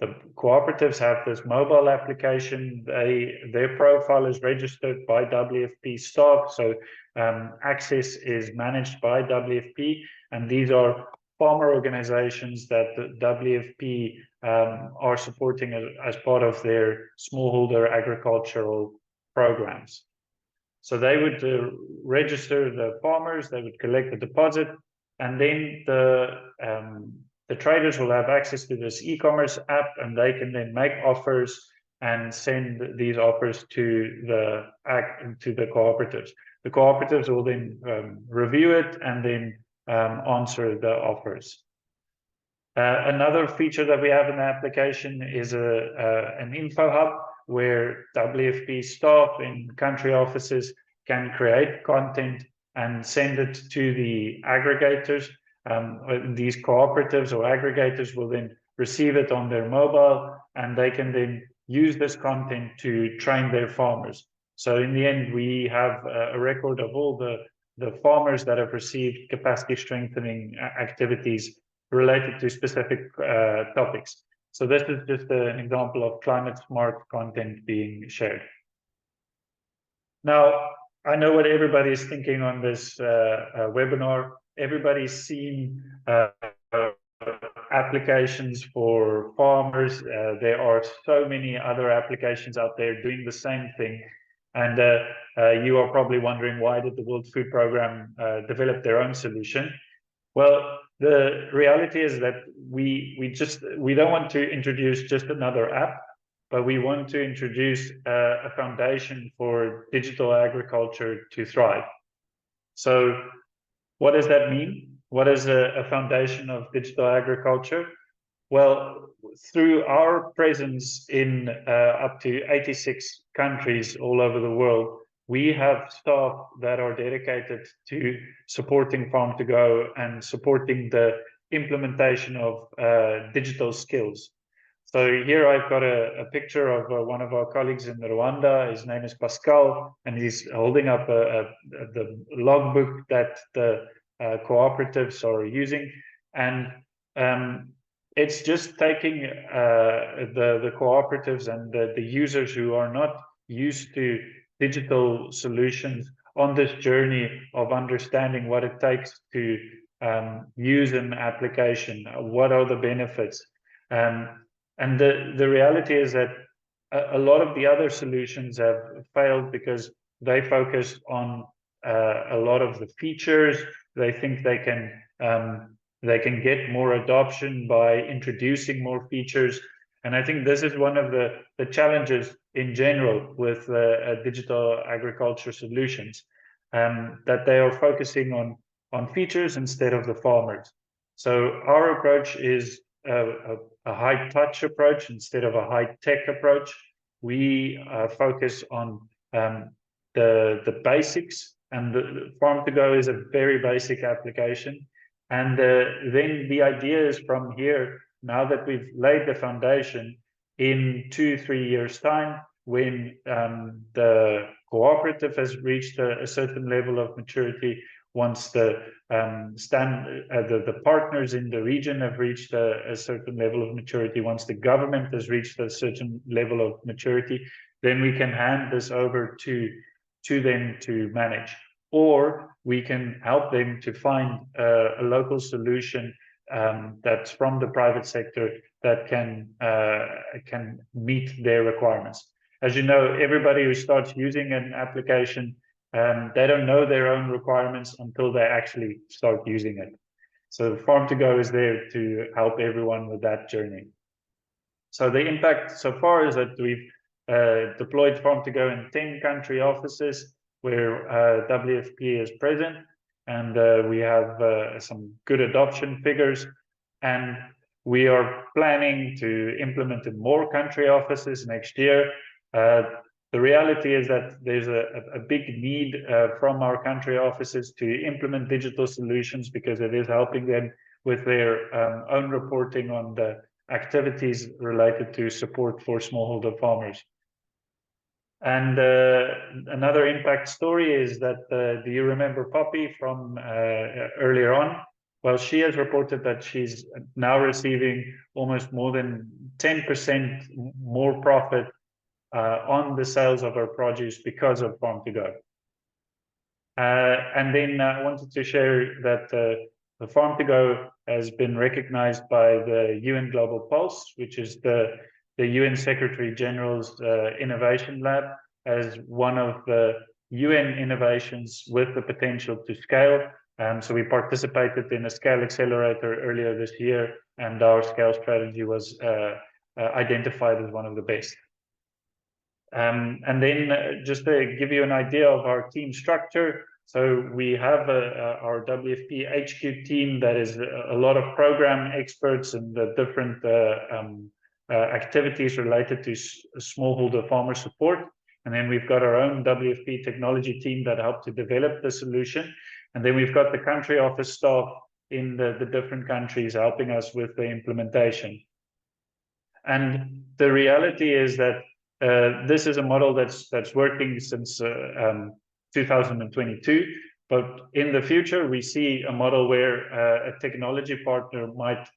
the cooperatives have this mobile application. Their profile is registered by WFP staff, so access is managed by WFP, and these are farmer organizations that the WFP are supporting as part of their smallholder agricultural programs. So they would register the farmers, they would collect the deposit, and then the traders will have access to this e-commerce app, and they can then make offers and send these offers to the cooperatives. The cooperatives will then review it and then answer the offers. Another feature that we have in the application is an info hub where WFP staff in country offices can create content and send it to the aggregators. These cooperatives or aggregators will then receive it on their mobile, and they can then use this content to train their farmers. So in the end, we have a record of all the farmers that have received capacity strengthening activities related to specific topics. So this is just an example of climate smart content being shared. Now, I know what everybody is thinking on this webinar. Everybody's seen applications for farmers. There are so many other applications out there doing the same thing. And you are probably wondering, why did the World Food Programme develop their own solution? Well, the reality is that we don't want to introduce just another app, but we want to introduce a foundation for digital agriculture to thrive. So what does that mean? What is a foundation of digital agriculture? Well, through our presence in up to 86 countries all over the world, we have staff that are dedicated to supporting Farm2Go and supporting the implementation of digital skills. So here I've got a picture of one of our colleagues in Rwanda. His name is Pascal, and he's holding up the logbook that the cooperatives are using. And it's just taking the cooperatives and the users who are not used to digital solutions on this journey of understanding what it takes to use an application, what are the benefits. And the reality is that a lot of the other solutions have failed because they focus on a lot of the features. They think they can get more adoption by introducing more features. And I think this is one of the challenges in general with digital agriculture solutions, that they are focusing on features instead of the farmers. So our approach is a high-touch approach instead of a high-tech approach. We focus on the basics, and the Farm2Go is a very basic application. And then the idea is from here, now that we've laid the foundation, in 2-3 years' time, when the cooperative has reached a certain level of maturity, once the partners in the region have reached a certain level of maturity, once the government has reached a certain level of maturity, then we can hand this over to them to manage. Or we can help them to find a local solution that's from the private sector that can meet their requirements. As you know, everybody who starts using an application, they don't know their own requirements until they actually start using it. So Farm2Go is there to help everyone with that journey. So the impact so far is that we've deployed Farm2Go in 10 country offices where WFP is present, and we have some good adoption figures, and we are planning to implement in more country offices next year. The reality is that there's a big need from our country offices to implement digital solutions because it is helping them with their own reporting on the activities related to support for smallholder farmers. And another impact story is that, do you remember Poppy from earlier on? Well, she has reported that she's now receiving almost more than 10% more profit on the sales of her produce because of Farm2Go. And then I wanted to share that the Farm2Go has been recognized by the UN Global Pulse, which is the UN Secretary General's Innovation Lab, as one of the UN innovations with the potential to scale. So we participated in a scale accelerator earlier this year, and our scale strategy was identified as one of the best. And then just to give you an idea of our team structure, so we have our WFP HQ team that is a lot of program experts in the different activities related to smallholder farmer support. And then we've got our own WFP technology team that helped to develop the solution. And then we've got the country office staff in the different countries helping us with the implementation. And the reality is that this is a model that's working since 2022, but in the future we see a model where a technology partner might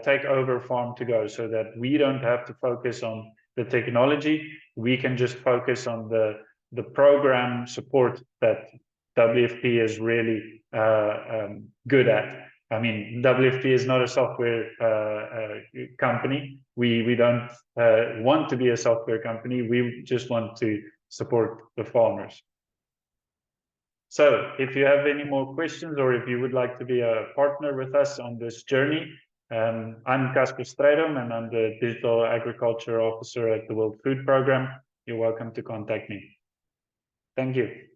take over Farm2Go, so that we don't have to focus on the technology. We can just focus on the program support that WFP is really good at. I mean, WFP is not a software company. We don't want to be a software company. We just want to support the farmers. So if you have any more questions, or if you would like to be a partner with us on this journey, I'm Casper Strijdom, and I'm the Digital Agriculture Officer at the World Food Programme. You're welcome to contact me. Thank you.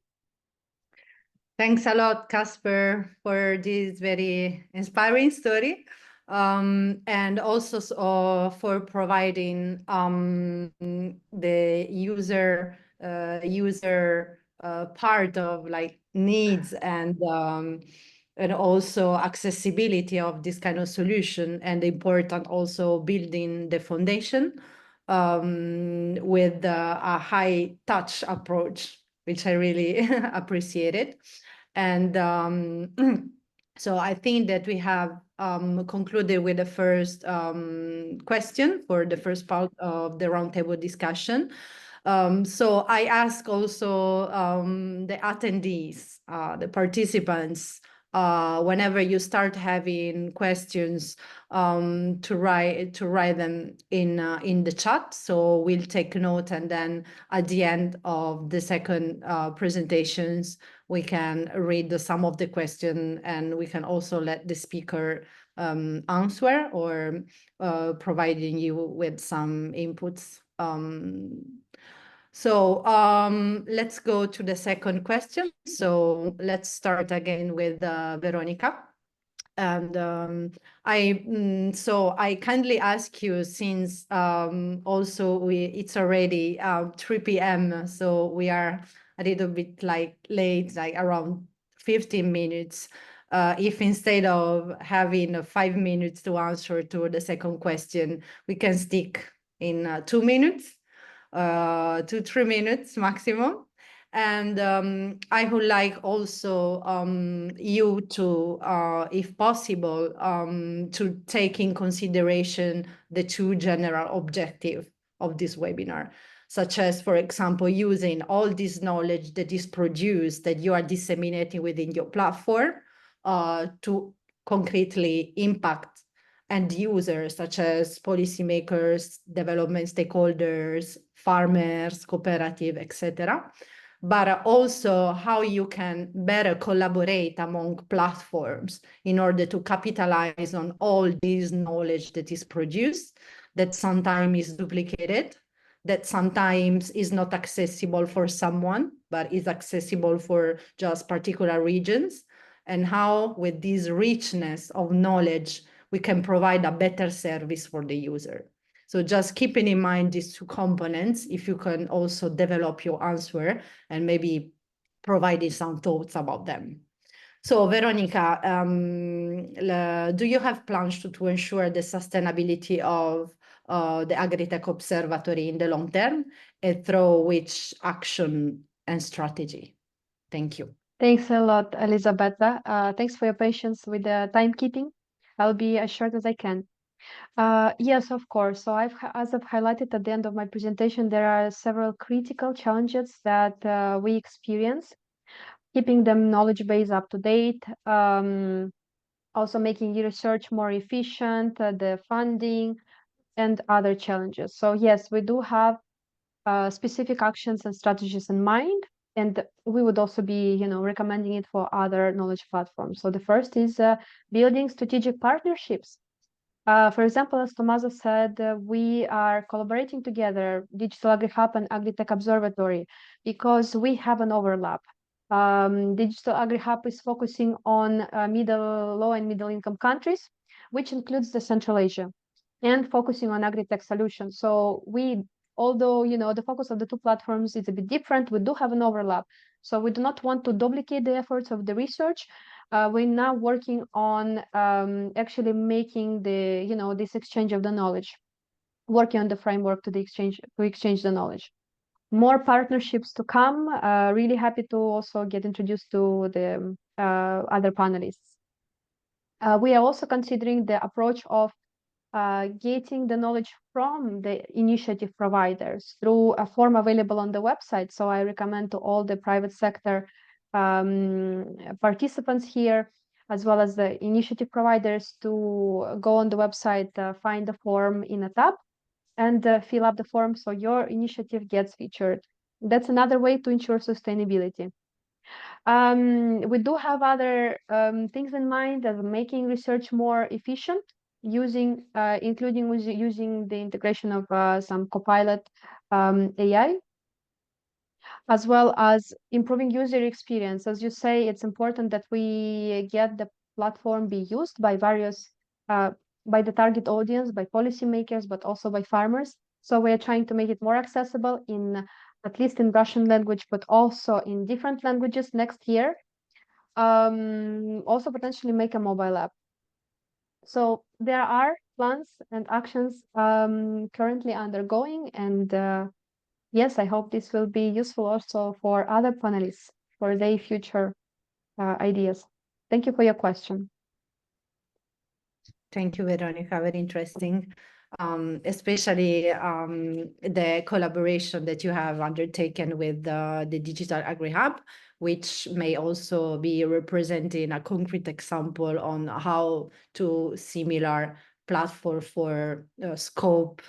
Thanks a lot, Casper, for this very inspiring story. and also for providing the user part of like needs and also accessibility of this kind of solution, and important also building the foundation with a high touch approach, which I really appreciated. And so I think that we have concluded with the first question for the first part of the roundtable discussion. So I ask also the attendees, the participants, whenever you start having questions, to write them in the chat. So we'll take note, and then at the end of the second presentations, we can read some of the question, and we can also let the speaker answer or providing you with some inputs. So let's go to the second question. So let's start again with Veronica. And so I kindly ask you, since also it's already 3 p.m., so we are a little bit like late, like around 15 minutes. If instead of having 5 minutes to answer to the second question, we can stick in 2 minutes. 2-3 minutes maximum. And I would like also you to, if possible, to take in consideration the two general objectives of this webinar, such as, for example, using all this knowledge that is produced, that you are disseminating within your platform, to concretely impact end users, such as policymakers, development stakeholders, farmers, cooperative, etc. But also how you can better collaborate among platforms in order to capitalize on all this knowledge that is produced, that sometimes is duplicated, that sometimes is not accessible for someone, but is accessible for just particular regions, and how with this richness of knowledge, we can provide a better service for the user. So just keeping in mind these two components, if you can also develop your answer and maybe providing some thoughts about them. So Veronica, do you have plans to ensure the sustainability of the Agritech Observatory in the long term, and through which action and strategy? Thank you. Thanks a lot, Elisabetta. Thanks for your patience with the timekeeping. I'll be as short as I can. Yes, of course. So as I've highlighted at the end of my presentation, there are several critical challenges that we experience, keeping the knowledge base up to date, also making research more efficient, the funding, and other challenges. So yes, we do have specific actions and strategies in mind, and we would also be, recommending it for other knowledge platforms. So the first is building strategic partnerships. For example, as Tommaso said, we are collaborating together, Digital Agri Hub and Agritech Observatory, because we have an overlap. Digital Agri Hub is focusing on low and middle income countries, which includes the Central Asia, and focusing on Agritech solutions. So although the focus of the two platforms is a bit different, we do have an overlap. So we do not want to duplicate the efforts of the research. We're now working on actually making this exchange of the knowledge, working on the framework to exchange the knowledge. More partnerships to come. Really happy to also get introduced to the other panelists. We are also considering the approach of getting the knowledge from the initiative providers through a form available on the website. So I recommend to all the private sector participants here, as well as the initiative providers, to go on the website, find the form in a tab, and fill up the form so your initiative gets featured. That's another way to ensure sustainability. We do have other things in mind, as making research more efficient, including using the integration of some Copilot AI, as well as improving user experience. As you say, it's important that we get the platform be used by various by the target audience, by policymakers, but also by farmers. So we're trying to make it more accessible in at least in Russian language, but also in different languages next year. Also potentially make a mobile app. So there are plans and actions currently undergoing, and yes, I hope this will be useful also for other panelists for their future ideas. Thank you for your question. Thank you, Veronica. Very interesting, especially the collaboration that you have undertaken with the Digital Agri Hub, which may also be representing a concrete example on how two similar platforms for scope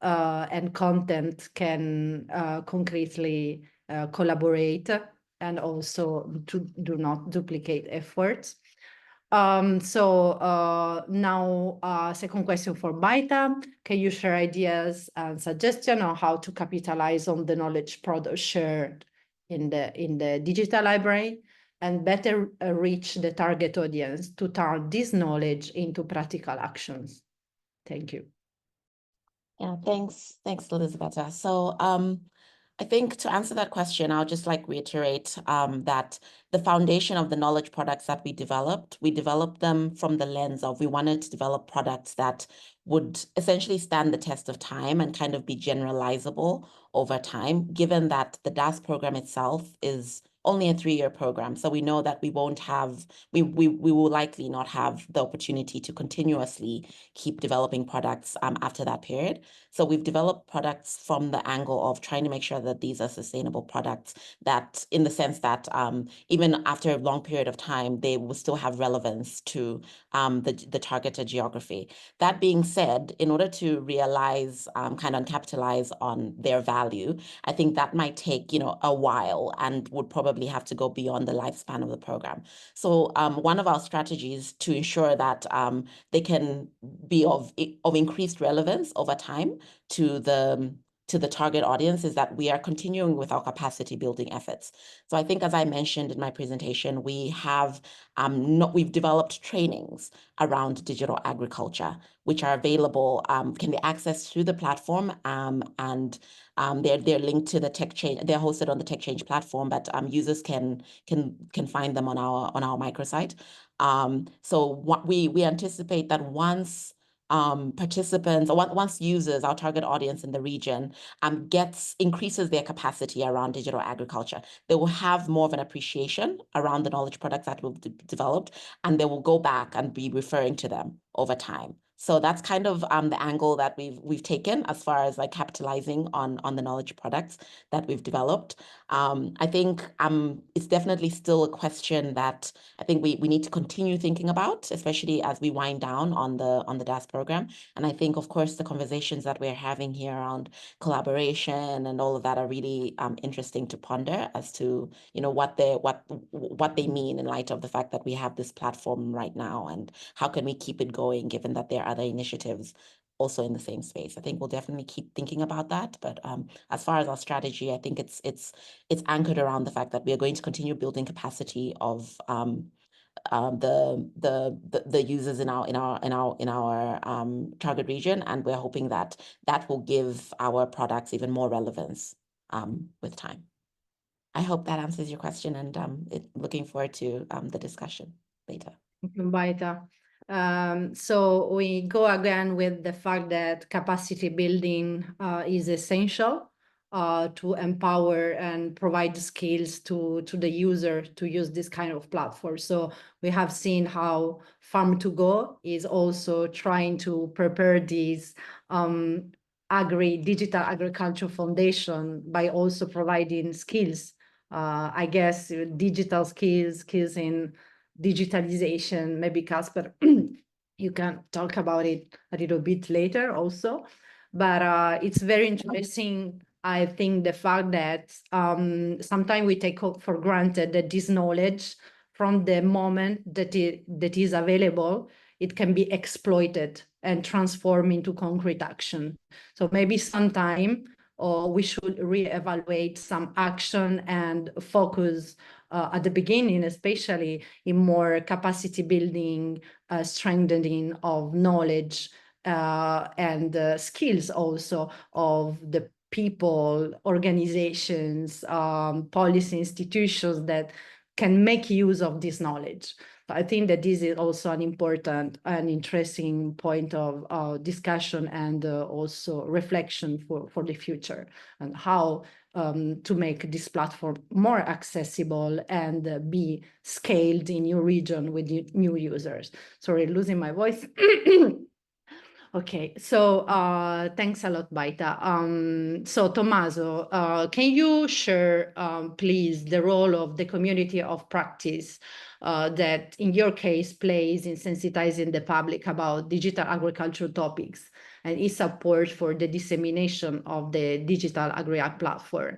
and content can concretely collaborate and also do not duplicate efforts. Now, second question for Baita. Can you share ideas and suggestions on how to capitalize on the knowledge product shared in the digital library and better reach the target audience to turn this knowledge into practical actions? Thank you. Yeah, thanks, Elisabetta. So I think to answer that question, I'll just reiterate that the foundation of the knowledge products that we developed them from the lens of we wanted to develop products that would essentially stand the test of time and kind of be generalizable over time, given that the DAS program itself is only a 3-year program. So we know that we will likely not have the opportunity to continuously keep developing products after that period. So we've developed products from the angle of trying to make sure that these are sustainable products, that in the sense that even after a long period of time, they will still have relevance to the targeted geography. That being said, in order to realize kind of capitalize on their value, I think that might take a while and would probably have to go beyond the lifespan of the program. So one of our strategies to ensure that they can be of increased relevance over time to the target audience is that we are continuing with our capacity building efforts. So I think, as I mentioned in my presentation, we've developed trainings around digital agriculture, which are available, can be accessed through the platform, and they're linked to the Tech Change. They're hosted on the Tech Change platform, but users can find them on our microsite. So what we anticipate that once participants, or once users, our target audience in the region, increases their capacity around digital agriculture, they will have more of an appreciation around the knowledge products that we've developed, and they will go back and be referring to them over time. So that's kind of the angle that we've taken as far as capitalizing on the knowledge products that we've developed. I think it's definitely still a question that I think we need to continue thinking about, especially as we wind down on the DAS program. And I think, of course, the conversations that we're having here around collaboration and all of that are really interesting to ponder as to what they mean in light of the fact that we have this platform right now, and how can we keep it going given that there are other initiatives also in the same space. I think we'll definitely keep thinking about that. But as far as our strategy, I think it's anchored around the fact that we are going to continue building capacity of the users in our target region, and we're hoping that will give our products even more relevance with time. I hope that answers your question, and looking forward to the discussion later. Thank you, Baita. So we go again with the fact that capacity building is essential to empower and provide skills to the user to use this kind of platform. So we have seen how Farm2Go is also trying to prepare these digital agriculture foundation by also providing skills. I guess digital skills in digitalization. Maybe Casper, you can talk about it a little bit later also. But it's very interesting, I think, the fact that sometimes we take for granted that this knowledge, from the moment that it is available, it can be exploited and transformed into concrete action. So maybe sometime or we should reevaluate some action and focus at the beginning, especially in more capacity building, strengthening of knowledge and skills also of the people, organizations, policy institutions that can make use of this knowledge. I think that this is also an important and interesting point of discussion and also reflection for the future, and how to make this platform more accessible and be scaled in your region with new users. Sorry, losing my voice. Okay, so thanks a lot, Baita. So Tommaso, can you share, please, the role of the community of practice that, in your case, plays in sensitizing the public about digital agriculture topics and its support for the dissemination of the digital agri-ag platform?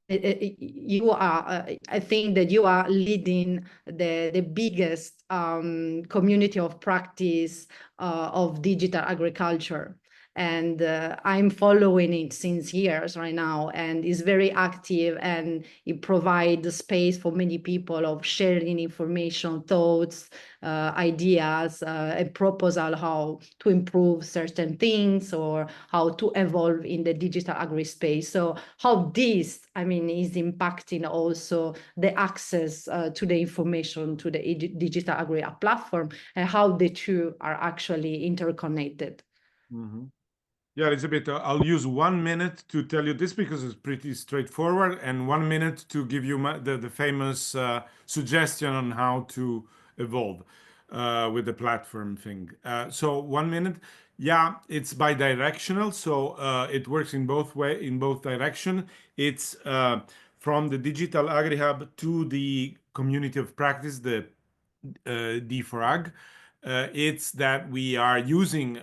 You are, I think that you are leading the biggest community of practice of digital agriculture. And I'm following it since years right now, and it's very active, and it provides space for many people of sharing information, thoughts, ideas, a proposal how to improve certain things or how to evolve in the digital agri space. So how this, I mean, is impacting also the access to the information to the digital agri platform, and how the two are actually interconnected. Mm-hmm. Yeah, Elizabeth, I'll use 1 minute to tell you this because it's pretty straightforward, and 1 minute to give you the famous suggestion on how to evolve with the platform thing. So 1 minute, yeah, it's bi-directional, so it works in both direction. It's from the Digital Agri Hub to the community of practice, the D4Ag. It's that we are using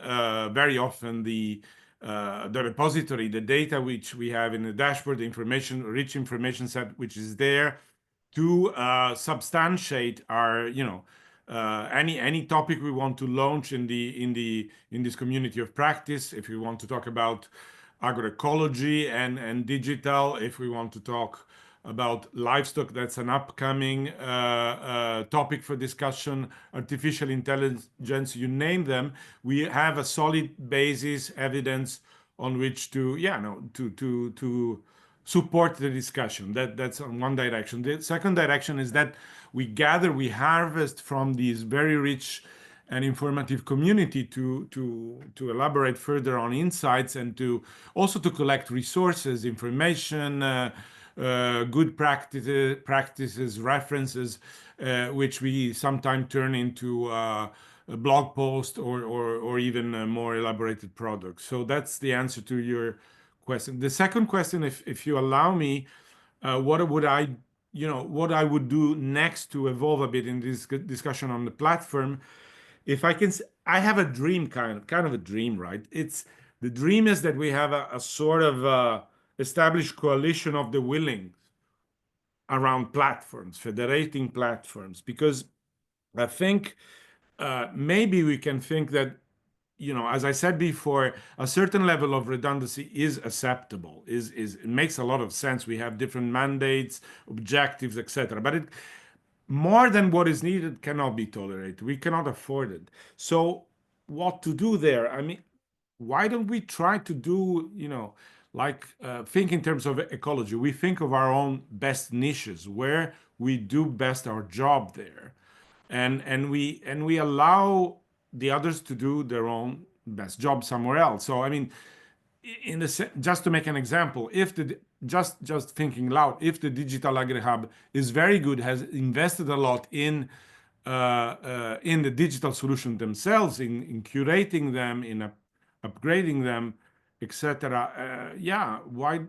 very often the repository, the data which we have in the dashboard, the information, rich information set which is there to substantiate our, any topic we want to launch in this community of practice. If we want to talk about agroecology and digital, if we want to talk about livestock, that's an upcoming topic for discussion, artificial intelligence, you name them, we have a solid basis, evidence on which to support the discussion. That's on one direction. The second direction is that we harvest from these very rich and informative community to elaborate further on insights, and to also to collect resources, information, good practices, references, which we sometimes turn into a blog post or even a more elaborated product. So that's the answer to your question. The second question, if you allow me, what would I do next to evolve a bit in this discussion on the platform? If I can, I have a dream, kind of a dream, right? The dream is that we have a sort of established coalition of the willing around platforms, federating platforms, because I think maybe we can think that, as I said before, a certain level of redundancy is acceptable. It makes a lot of sense. We have different mandates, objectives, etc. But more than what is needed cannot be tolerated. We cannot afford it. So what to do there? I mean, why don't we try to do, think in terms of ecology? We think of our own best niches, where we do best our job there. And we allow the others to do their own best job somewhere else. So, I mean, just to make an example, if just thinking loud, if the Digital Agri Hub is very good, has invested a lot in the digital solution themselves, in curating them, in upgrading them, etc. Why?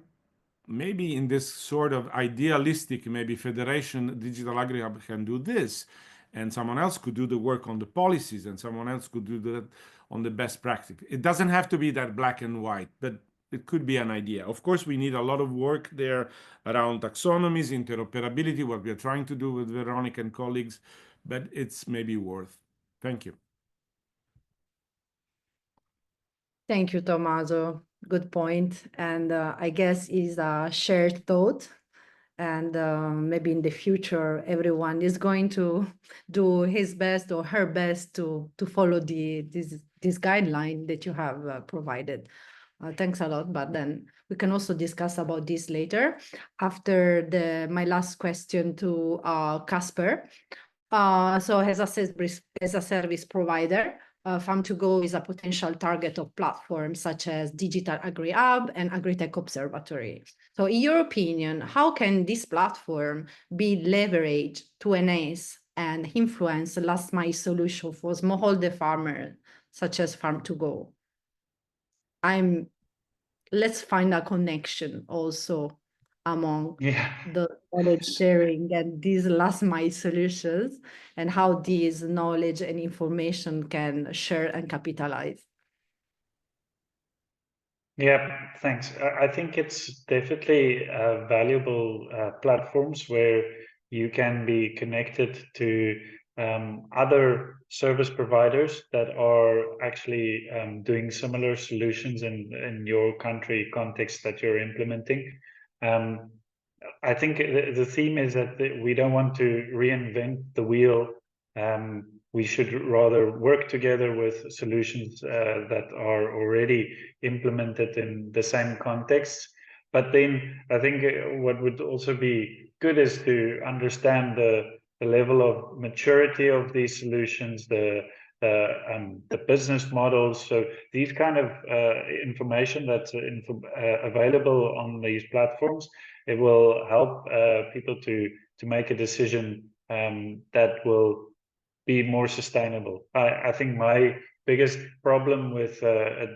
Maybe in this sort of idealistic, maybe federation, Digital Agri Hub can do this, and someone else could do the work on the policies, and someone else could do that on the best practice. It doesn't have to be that black and white, but it could be an idea. Of course, we need a lot of work there around taxonomies, interoperability, what we are trying to do with Veronica and colleagues, but it's maybe worth. Thank you. Thank you, Tommaso. good point. And I guess is a shared thought. And maybe in the future, everyone is going to do his best or her best to follow this guideline that you have provided. Thanks a lot. But then we can also discuss about this later after my last question to Casper. So as a service provider, Farm2Go is a potential target of platforms such as Digital Agri-Hub and Agritech Observatory. So in your opinion, how can this platform be leveraged to enhance and influence last mile solution for smallholder farmers such as Farm2Go? Let's find a connection also among the knowledge sharing and these last mile solutions and how these knowledge and information can share and capitalize. Yeah, thanks. I think it's definitely valuable platforms where you can be connected to other service providers that are actually doing similar solutions in your country context that you're implementing. I think the theme is that we don't want to reinvent the wheel. We should rather work together with solutions that are already implemented in the same context. But then I think what would also be good is to understand the level of maturity of these solutions, the business models. So these kind of information that's available on these platforms, it will help people to make a decision that will be more sustainable. I think my biggest problem with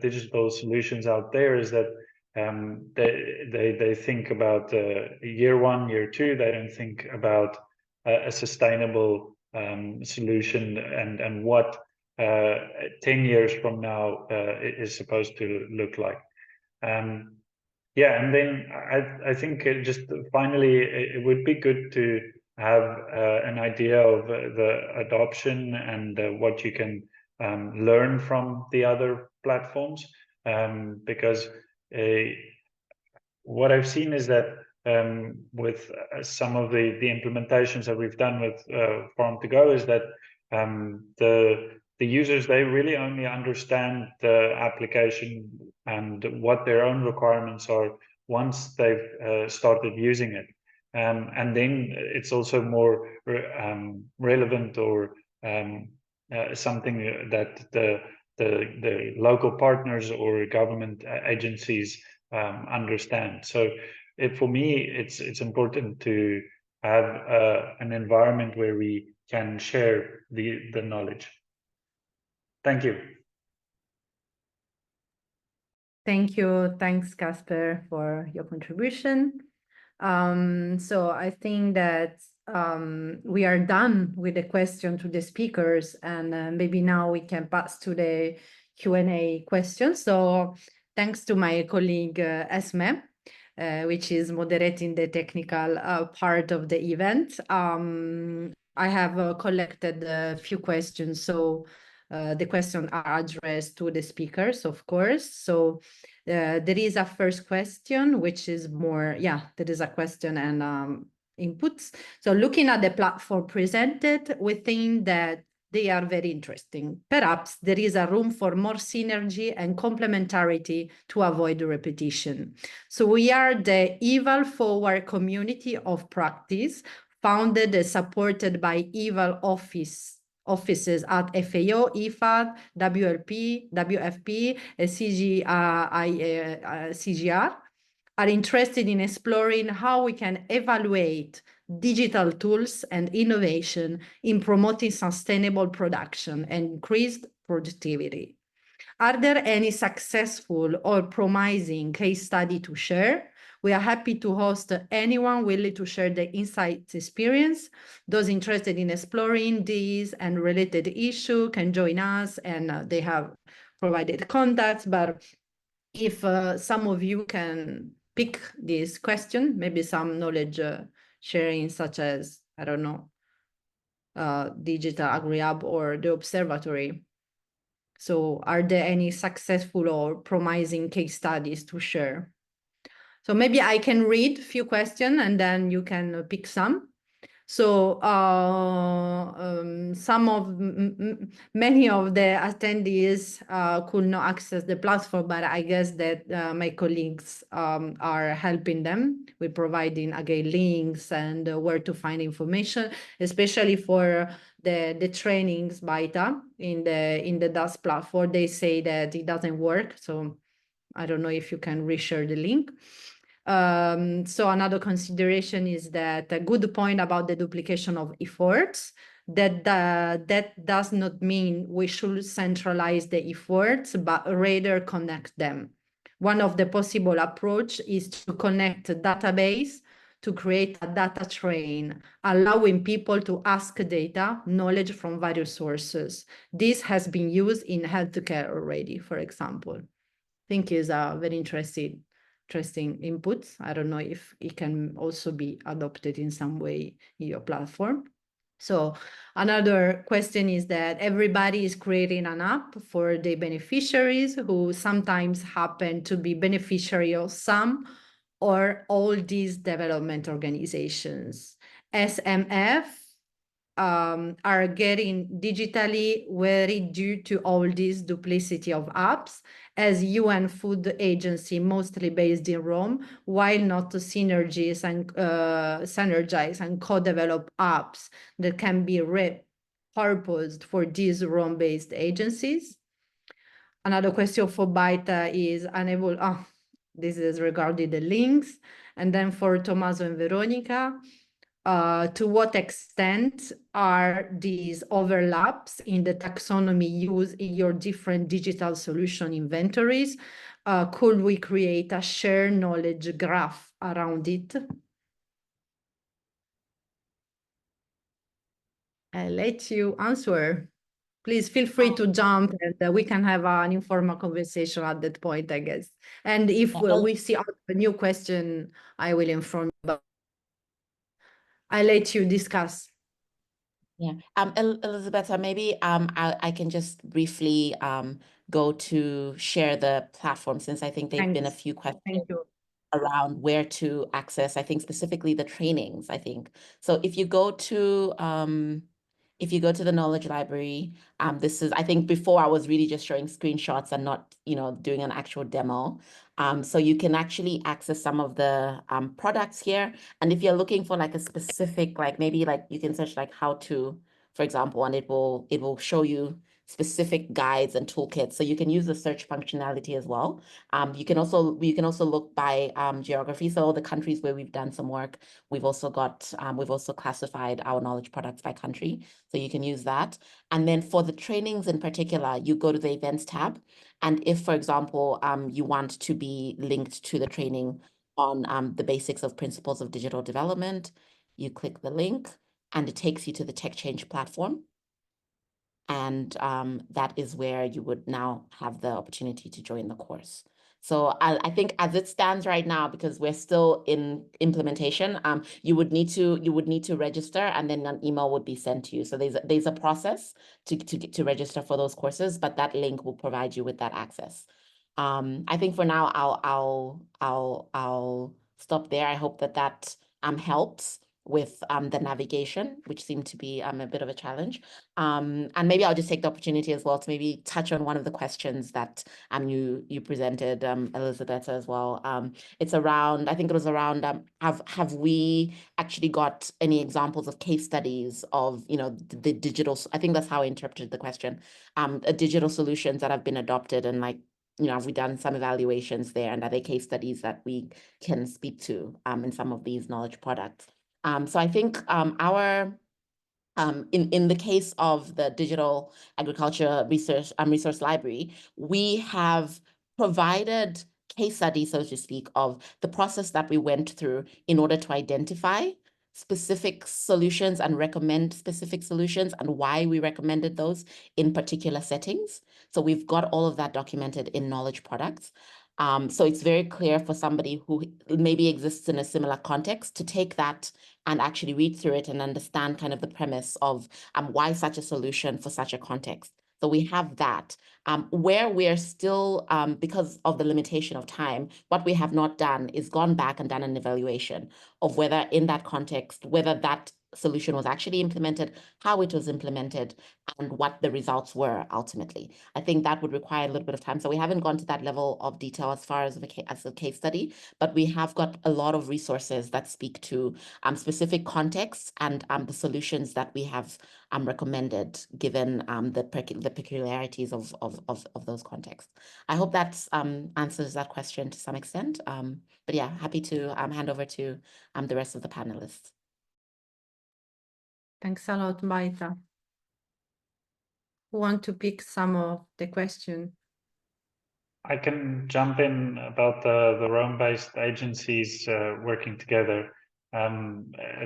digital solutions out there is that they think about year one, year two. They don't think about a sustainable solution and what 10 years from now is supposed to look like. Yeah, and then I think just finally, it would be good to have an idea of the adoption and what you can learn from the other platforms, because what I've seen is that with some of the implementations that we've done with Farm2Go is that the users, they really only understand the application and what their own requirements are once they've started using it. And then it's also more relevant or something that the local partners or government agencies understand. So for me, it's important to have an environment where we can share the knowledge. Thank you. Thank you. Thanks, Casper, for your contribution. So I think that we are done with the question to the speakers, and maybe now we can pass to the Q&A questions. So thanks to my colleague Esme, which is moderating the technical part of the event. I have collected a few questions, so the questions are addressed to the speakers, of course. So there is a first question, which is more, there is a question and inputs. So looking at the platform presented, we think that they are very interesting. Perhaps there is a room for more synergy and complementarity to avoid repetition. So we are the Eval Forward community of practice, founded and supported by Eval offices at FAO, IFAD, WLP, WFP, CGR, are interested in exploring how we can evaluate digital tools and innovation in promoting sustainable production and increased productivity. Are there any successful or promising case study to share? We are happy to host anyone willing to share the insights experience. Those interested in exploring these and related issue can join us, and they have provided contacts. But if some of you can pick this question, maybe some knowledge sharing, such as, I don't know, Digital Agri-Hub or the observatory. So are there any successful or promising case studies to share? So maybe I can read a few questions and then you can pick some. So many of the attendees could not access the platform, but I guess that my colleagues are helping them with providing again links and where to find information, especially for the trainings beta in the DAS platform. They say that it doesn't work, so I don't know if you can reshare the link. So another consideration is that a good point about the duplication of efforts, that does not mean we should centralize the efforts, but rather connect them. One of the possible approach is to connect a database to create a data train, allowing people to ask data, knowledge from various sources. This has been used in healthcare already, for example. I think is a very interesting inputs. I don't know if it can also be adopted in some way in your platform. So another question is that everybody is creating an app for the beneficiaries who sometimes happen to be beneficiary of some or all these development organizations. SMF are getting digitally wary due to all this duplicity of apps, as UN Food Agency, mostly based in Rome, while not synergize and co-develop apps that can be repurposed for these Rome-based agencies. Another question for Baita is unable, this is regarding the links. And then for Tommaso and Veronica, to what extent are these overlaps in the taxonomy used in your different digital solution inventories? Could we create a shared knowledge graph around it? I'll let you answer. Please feel free to jump and we can have an informal conversation at that point, I guess. And if we see a new question, I will inform you. I'll let you discuss. Yeah, Elizabeth, maybe I can just briefly go to share the platform, since I think there've been a few questions around where to access, I think specifically the trainings, I think. So if you go to the knowledge library, this is, I think before I was really just showing screenshots and not, doing an actual demo. So you can actually access some of the products here. And if you're looking for like a specific, like maybe like you can search like how to, for example, and it will show you specific guides and toolkits. So you can use the search functionality as well. You can also look by geography. So the countries where we've done some work, we've also classified our knowledge products by country. So you can use that. And then for the trainings in particular, you go to the events tab. And if, for example, you want to be linked to the training on the basics of principles of digital development, you click the link and it takes you to the Tech Change platform. And that is where you would now have the opportunity to join the course. So I think as it stands right now, because we're still in implementation, you would need to register, and then an email would be sent to you. So there's a process to register for those courses, but that link will provide you with that access. I think for now I'll stop there. I hope that helps with the navigation, which seemed to be a bit of a challenge. And maybe I'll just take the opportunity as well to maybe touch on one of the questions that you presented, Elizabeth, as well. It's around, I think it was around, have we actually got any examples of case studies of, the digital, I think that's how I interpreted the question, digital solutions that have been adopted, and like, have we done some evaluations there, and are there case studies that we can speak to in some of these knowledge products? So I think in the case of the Digital Agriculture Resource Library, we have provided case studies, so to speak, of the process that we went through in order to identify specific solutions and recommend specific solutions, and why we recommended those in particular settings. So we've got all of that documented in knowledge products. So it's very clear for somebody who maybe exists in a similar context to take that and actually read through it and understand kind of the premise of why such a solution for such a context. So we have that. Where we are still, because of the limitation of time, what we have not done is gone back and done an evaluation of whether in that context, whether that solution was actually implemented, how it was implemented, and what the results were ultimately. I think that would require a little bit of time. So we haven't gone to that level of detail as far as a case study, but we have got a lot of resources that speak to specific contexts and the solutions that we have recommended given the peculiarities of those contexts. I hope that answers that question to some extent. But yeah, happy to hand over to the rest of the panelists. Thanks a lot, Baita. Who want to pick some of the question? I can jump in about the Rome-based agencies working together.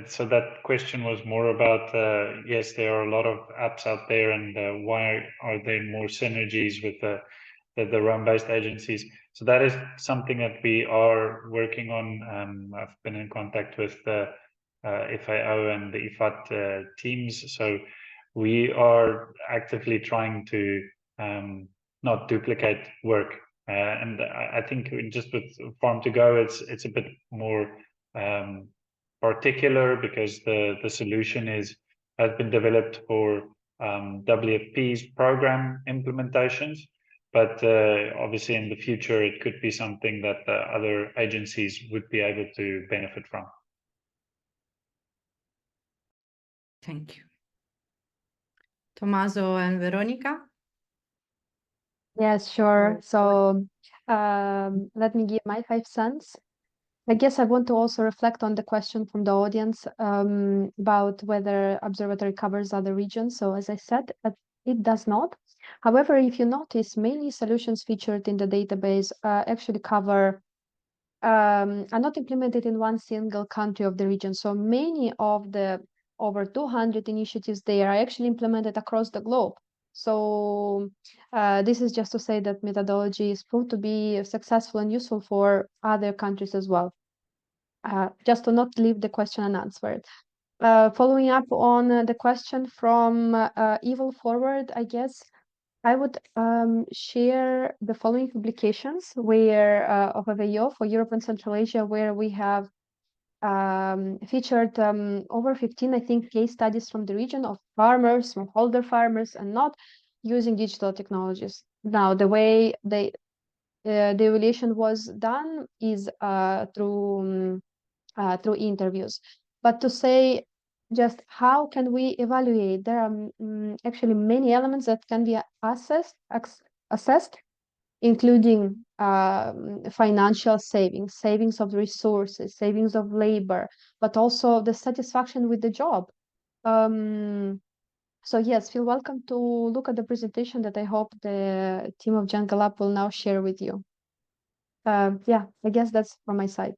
So that question was more about, yes, there are a lot of apps out there, and why are there more synergies with the Rome-based agencies? So that is something that we are working on. I've been in contact with the FAO and the IFAD teams. So we are actively trying to not duplicate work. And I think just with Farm2Go, it's a bit more particular because the solution has been developed for WFP's program implementations. But obviously in the future, it could be something that other agencies would be able to benefit from. Thank you. Tommaso and Veronica? Yes, sure. So let me give my 5 cents. I guess I want to also reflect on the question from the audience about whether observatory covers other regions. So as I said, it does not. However, if you notice, mainly solutions featured in the database actually cover are not implemented in one single country of the region. So many of the over 200 initiatives there are actually implemented across the globe. So this is just to say that methodology is proved to be successful and useful for other countries as well. Just to not leave the question unanswered. Following up on the question from Evil Forward, I guess I would share the following publications where of FAO for Europe and Central Asia, where we have featured over 15, I think, case studies from the region of farmers, smallholder farmers, and not using digital technologies. Now, the way the evaluation was done is through interviews. But to say just how can we evaluate, there are actually many elements that can be assessed, including financial savings of resources, savings of labor, but also the satisfaction with the job. So yes, feel welcome to look at the presentation that I hope the team of JengaLab will now share with you. Yeah, I guess that's from my side.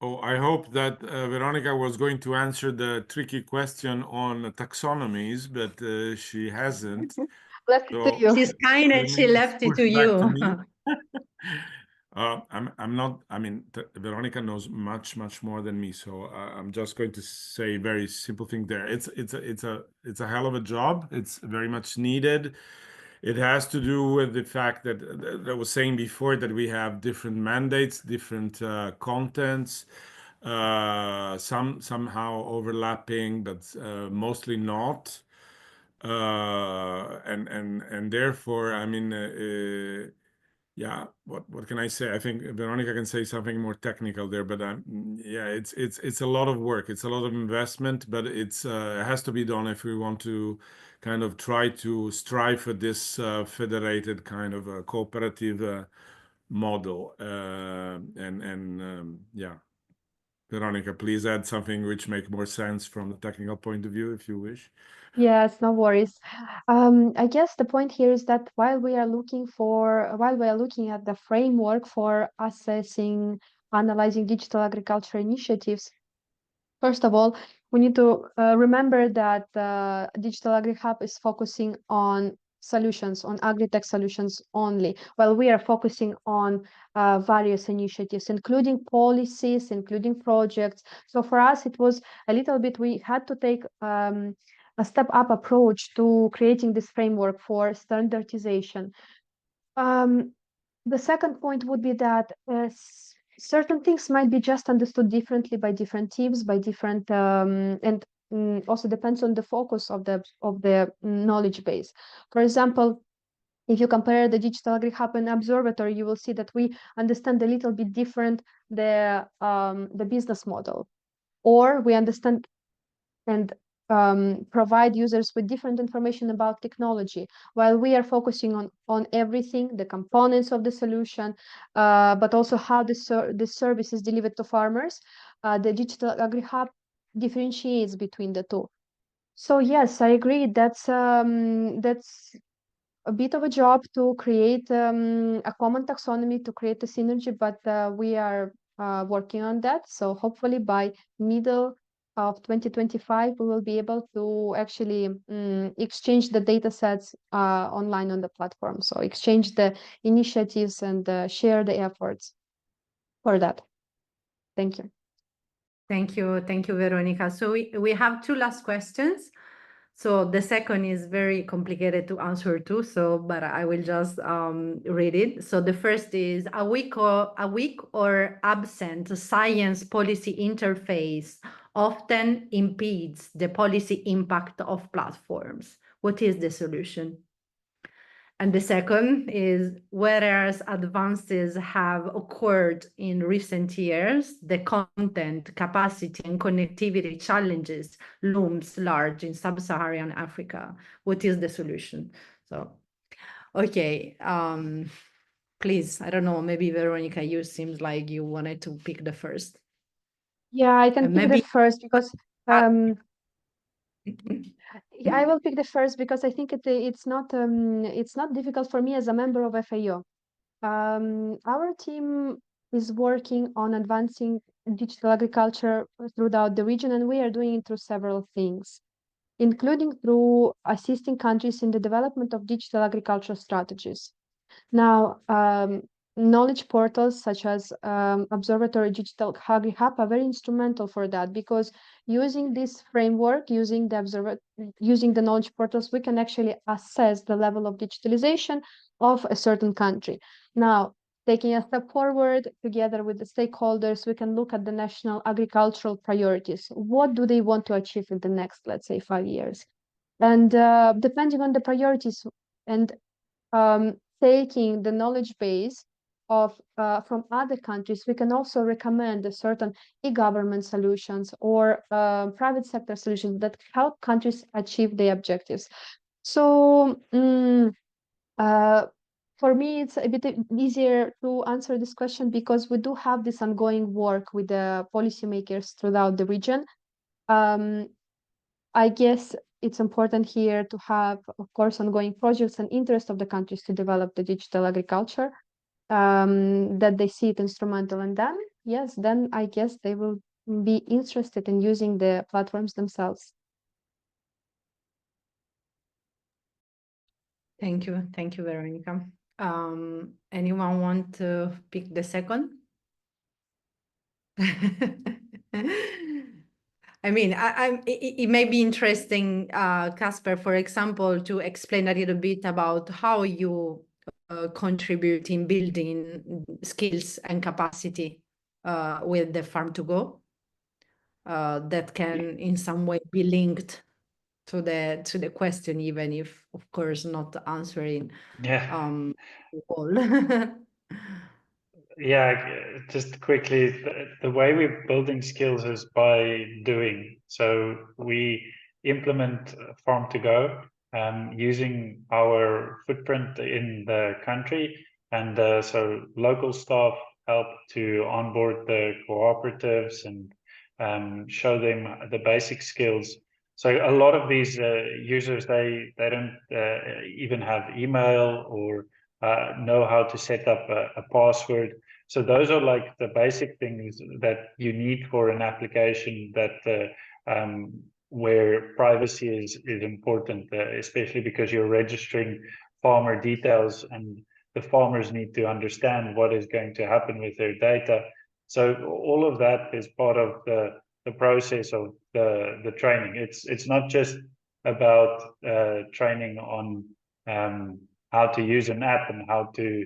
Oh, I hope that Veronica was going to answer the tricky question on taxonomies, but she hasn't. Left it to you. She's kind and she left it to you. I'm not, I mean, Veronica knows much more than me, so I'm just going to say a very simple thing there. It's a hell of a job. It's very much needed. It has to do with the fact that I was saying before that we have different mandates, different contents, somehow overlapping, but mostly not. And therefore, I mean, yeah, what can I say? I think Veronica can say something more technical there, but yeah, it's a lot of work. It's a lot of investment, but it has to be done if we want to kind of try to strive for this federated kind of a cooperative model. Yeah, Veronica, please add something which make more sense from the technical point of view, if you wish. Yes, no worries. I guess the point here is that while we are looking at the framework for assessing, analyzing digital agriculture initiatives, first of all, we need to remember that Digital Agri Hub is focusing on solutions, on Agritech solutions only, while we are focusing on various initiatives, including policies, including projects. So for us, it was a little bit, we had to take a step-up approach to creating this framework for standardization. The second point would be that certain things might be just understood differently by different teams, by different and also depends on the focus of the knowledge base. For example, if you compare the Digital Agri Hub and Observatory, you will see that we understand a little bit different the business model, or we understand and provide users with different information about technology, while we are focusing on everything, the components of the solution, but also how the service is delivered to farmers. The Digital Agri Hub differentiates between the two. So yes, I agree. That's a bit of a job to create a common taxonomy, to create a synergy, but we are working on that. So hopefully by middle of 2025, we will be able to actually exchange the data sets online on the platform. So exchange the initiatives and share the efforts for that. Thank you. Thank you, Veronica. So we have two last questions. So the second is very complicated to answer too, but I will just read it. So the first is a weak or absent science policy interface often impedes the policy impact of platforms. What is the solution? And the second is, whereas advances have occurred in recent years, the content, capacity, and connectivity challenges looms large in sub-Saharan Africa. What is the solution? So, okay, please, I don't know, maybe Veronica, you seems like you wanted to pick the first. Yeah, I can pick maybe the first because I will pick the first because I think it's not difficult for me as a member of FAO. Our team is working on advancing digital agriculture throughout the region, and we are doing it through several things, including through assisting countries in the development of digital agriculture strategies. Now, knowledge portals such as Observatory Digital Agri Hub are very instrumental for that, because using this framework, using the knowledge portals, we can actually assess the level of digitalization of a certain country. Now, taking a step forward together with the stakeholders, we can look at the national agricultural priorities. What do they want to achieve in the next, let's say, 5 years? And depending on the priorities and taking the knowledge base of from other countries, we can also recommend certain e-government solutions or private sector solutions that help countries achieve their objectives. So for me, it's a bit easier to answer this question because we do have this ongoing work with the policymakers throughout the region. I guess it's important here to have, of course, ongoing projects and interest of the countries to develop the digital agriculture, that they see it instrumental. And then, yes, then I guess they will be interested in using the platforms themselves. Thank you, Veronica. Anyone want to pick the second? I mean, it may be interesting, Casper, for example, to explain a little bit about how you contribute in building skills and capacity with the Farm to Go that can in some way be linked to the question, even if, of course, not answering all. Yeah, just quickly, the way we're building skills is by doing. So we implement Farm to Go using our footprint in the country. And so local staff help to onboard the cooperatives and show them the basic skills. So a lot of these users, they don't even have email or know how to set up a password. So those are like the basic things that you need for an application that where privacy is important, especially because you're registering farmer details and the farmers need to understand what is going to happen with their data. So all of that is part of the process of the training. It's not just about training on how to use an app and how to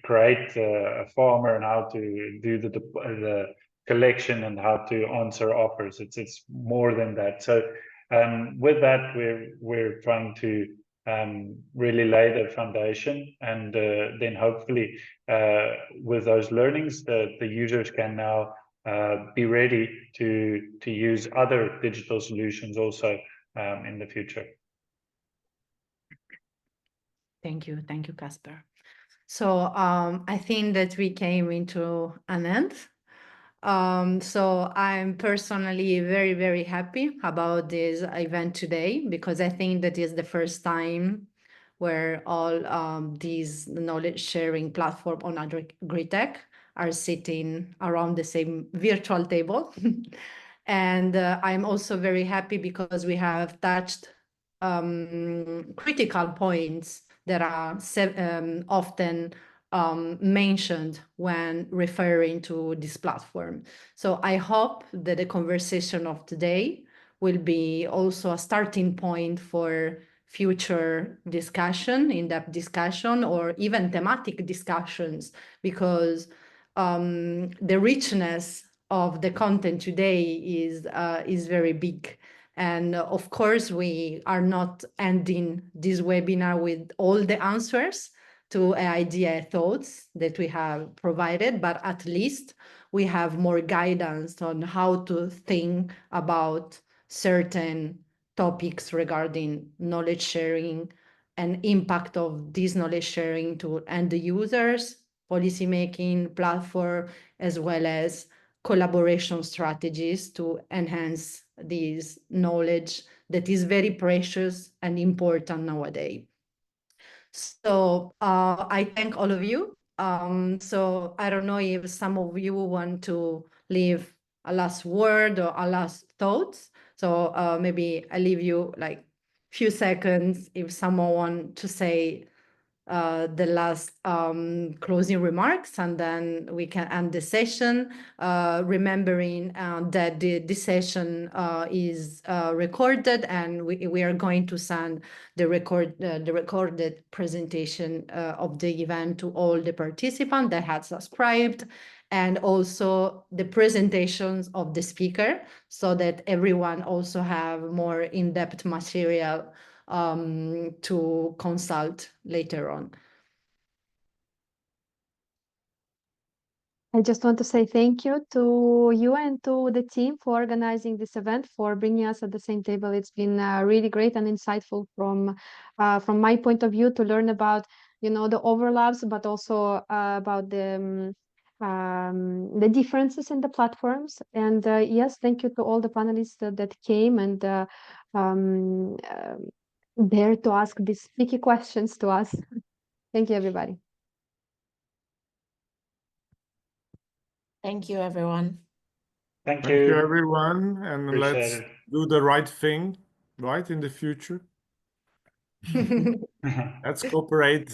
create a farmer and how to do the collection and how to answer offers. It's more than that. So with that, we're trying to really lay the foundation, and then hopefully with those learnings, the users can now be ready to use other digital solutions also in the future. Thank you, Casper. So I think that we came into an end. So I'm personally very, very happy about this event today, because I think that is the first time where all these knowledge sharing platform on Agritech are sitting around the same virtual table. And I'm also very happy because we have touched critical points that are often mentioned when referring to this platform. So I hope that the conversation of today will be also a starting point for future discussion, in-depth discussion, or even thematic discussions, because the richness of the content today is very big. And of course, we are not ending this webinar with all the answers to idea thoughts that we have provided, but at least we have more guidance on how to think about certain topics regarding knowledge sharing and impact of this knowledge sharing to end users, policymaking, platform, as well as collaboration strategies to enhance this knowledge that is very precious and important nowadays. So I thank all of you. So I don't know if some of you want to leave a last word or a last thoughts. So maybe I leave you like few seconds if someone want to say the last closing remarks, and then we can end the session, remembering that this session is recorded, and we are going to send the recorded presentation of the event to all the participants that had subscribed, and also the presentations of the speaker, so that everyone also have more in-depth material to consult later on. I just want to say thank you to you and to the team for organizing this event, for bringing us at the same table. It's been really great and insightful from my point of view to learn about, you know, the overlaps, but also about the differences in the platforms. And yes, thank you to all the panelists that came and dare to ask these picky questions to us. Thank you, everybody. Thank you, everyone. Thank Thank you, you. everyone, and Appreciate let's it. do the right thing, right, in the future. Let's cooperate.